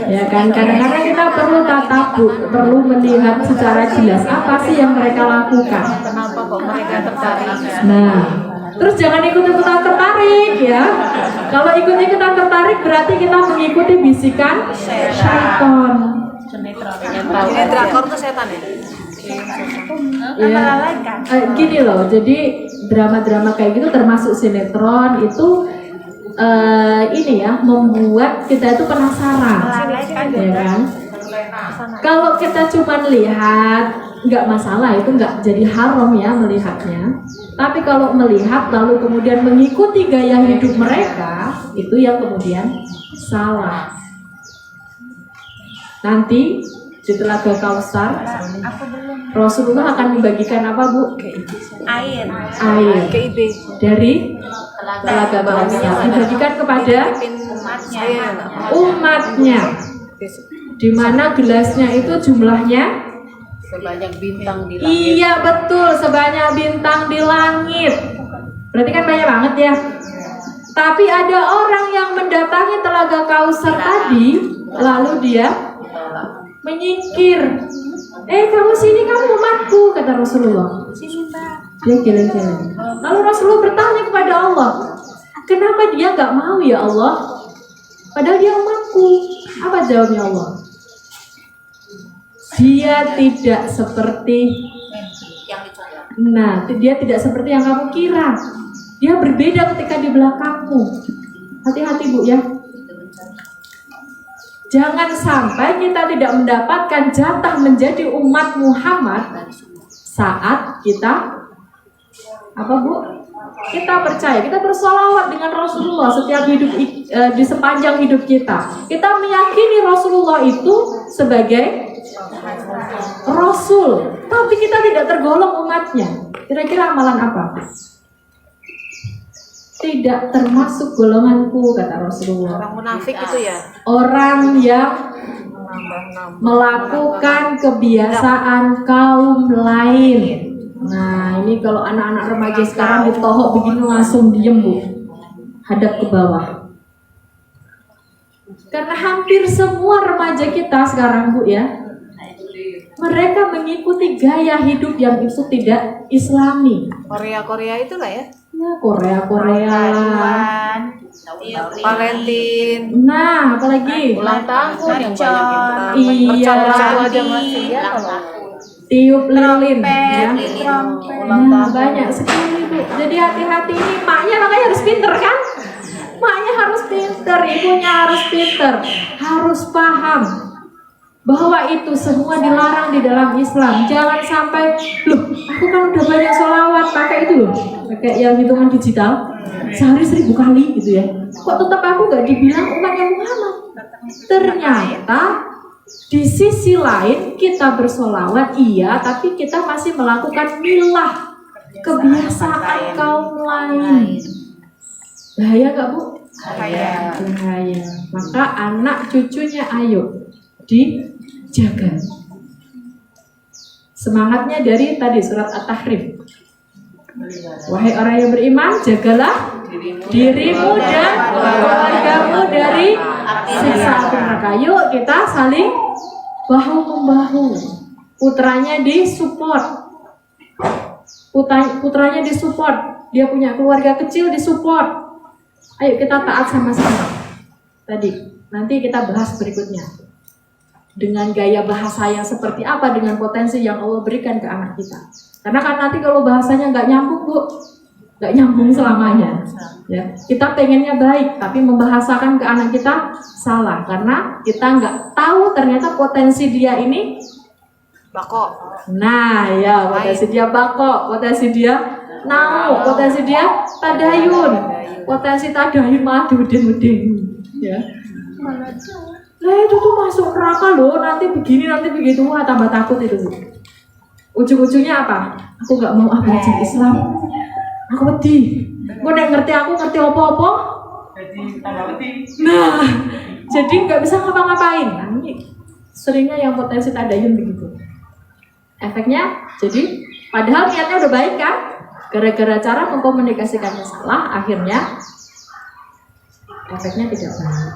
Ya kan, kadang-kadang kita perlu tatap, Bu, perlu melihat secara jelas apa sih yang mereka lakukan. Kenapa kok mereka tertarik? Nah, terus jangan ikut-ikutan tertarik ya. Kalau ikut-ikutan tertarik berarti kita mengikuti bisikan syaitan. Ini drakor tuh setan ya? Ya, gini loh, jadi drama-drama kayak gitu termasuk sinetron itu ini ya, membuat kita itu penasaran, ya kan? Kalau kita cuma lihat nggak masalah, itu nggak jadi haram ya melihatnya. Tapi kalau melihat lalu kemudian mengikuti gaya hidup mereka, itu yang kemudian salah. Nanti di Telaga Kausar, Rasulullah akan membagikan apa, Bu? Air. Air KIB. dari Telaga Kausar dibagikan kepada umatnya, di mana gelasnya itu jumlahnya Sebanyak bintang di langit. iya betul, sebanyak bintang di langit. Berarti kan banyak banget ya. Tapi ada orang yang mendatangi Telaga Kausar tadi, lalu dia menyingkir. Kamu sini, kamu umatku, kata Rasulullah. Dia geleng-geleng. Lalu Rasulullah bertanya kepada Allah, kenapa dia nggak mau ya Allah? Padahal dia umatku. Apa jawabnya Allah? Dia tidak seperti dia tidak seperti yang kamu kira. Dia berbeda ketika di belakangmu. Hati-hati, Bu ya. Jangan sampai kita tidak mendapatkan jatah menjadi umat Muhammad saat kita apa, Bu? Kita percaya, kita bersolawat dengan Rasulullah setiap hidup di sepanjang hidup kita. Kita meyakini Rasulullah itu sebagai Rasul, tapi kita tidak tergolong umatnya. Kira-kira amalan apa? Tidak termasuk golonganku, kata Rasulullah. Orang munafik itu ya? Orang yang melakukan kebiasaan kaum lain. Nah, ini kalau anak-anak remaja sekarang ditohok begini langsung diem, Bu. Hadap ke bawah. Karena hampir semua remaja kita sekarang, Bu ya, mereka mengikuti gaya hidup yang itu tidak islami. Korea itu lah ya? Ya, Korea. Valentine. Nah, apalagi Ulang tahun yang banyak kita. Iya. Mercon aja masih ya kalau tiup lilin ya. ulang Nah, tahun. banyak sekali, Bu. Jadi hati-hati, ini maknya makanya harus pinter kan? Maknya harus pinter, ibunya harus pinter, harus paham. bahwa itu semua dilarang di dalam Islam. Jangan sampai, loh aku kan udah banyak sholawat pakai itu loh, pakai yang hitungan digital sehari 1000 kali gitu ya, kok tetap aku gak dibilang umatnya Muhammad. Ternyata di sisi lain kita bersholawat iya, tapi kita masih melakukan milah, kebiasaan kaum lain. Bahaya gak Bu? Bahaya. Maka anak cucunya ayo dijaga. Semangatnya dari tadi surat At-Tahrim. Wahai orang yang beriman, jagalah dirimu dan keluargamu dari siksa api neraka. Yuk kita saling bahu membahu. Putranya disupport. Putranya disupport. Dia punya keluarga kecil disupport. Ayo kita taat sama-sama. Tadi nanti kita bahas berikutnya. Dengan gaya bahasa yang seperti apa, dengan potensi yang Allah berikan ke anak kita. Karena kan nanti kalau bahasanya nggak nyambung Bu, nggak nyambung selamanya. Ya, kita pengennya baik, tapi membahasakan ke anak kita salah karena kita nggak tahu ternyata potensi dia ini Bako. Nah ya, potensi dia bako, potensi dia nau, potensi dia tadayun, potensi tadayun madu udin. Ya. Lah itu tuh masuk neraka loh, nanti begini, nanti begitu, wah tambah takut itu. Ujung-ujungnya apa? Aku gak mau belajar Islam. Aku wedi. Kok nek ngerti aku ngerti apa-apa? Jadi tambah wedi. Nah, jadi nggak bisa ngapa-ngapain. Nah, ini seringnya yang potensi tadayun begitu. Efeknya, jadi padahal niatnya udah baik kan? Gara-gara cara mengkomunikasikannya salah, akhirnya efeknya tidak baik.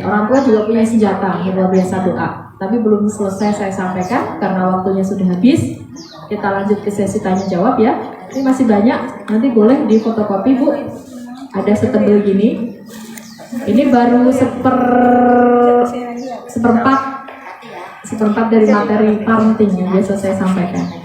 Orang tua juga punya senjata luar biasa doa, tapi belum selesai saya sampaikan karena waktunya sudah habis. Kita lanjut ke sesi tanya jawab ya. Ini masih banyak, nanti boleh di fotokopi Bu. Ada setebel gini. Ini baru seperempat dari materi parenting yang biasa saya sampaikan.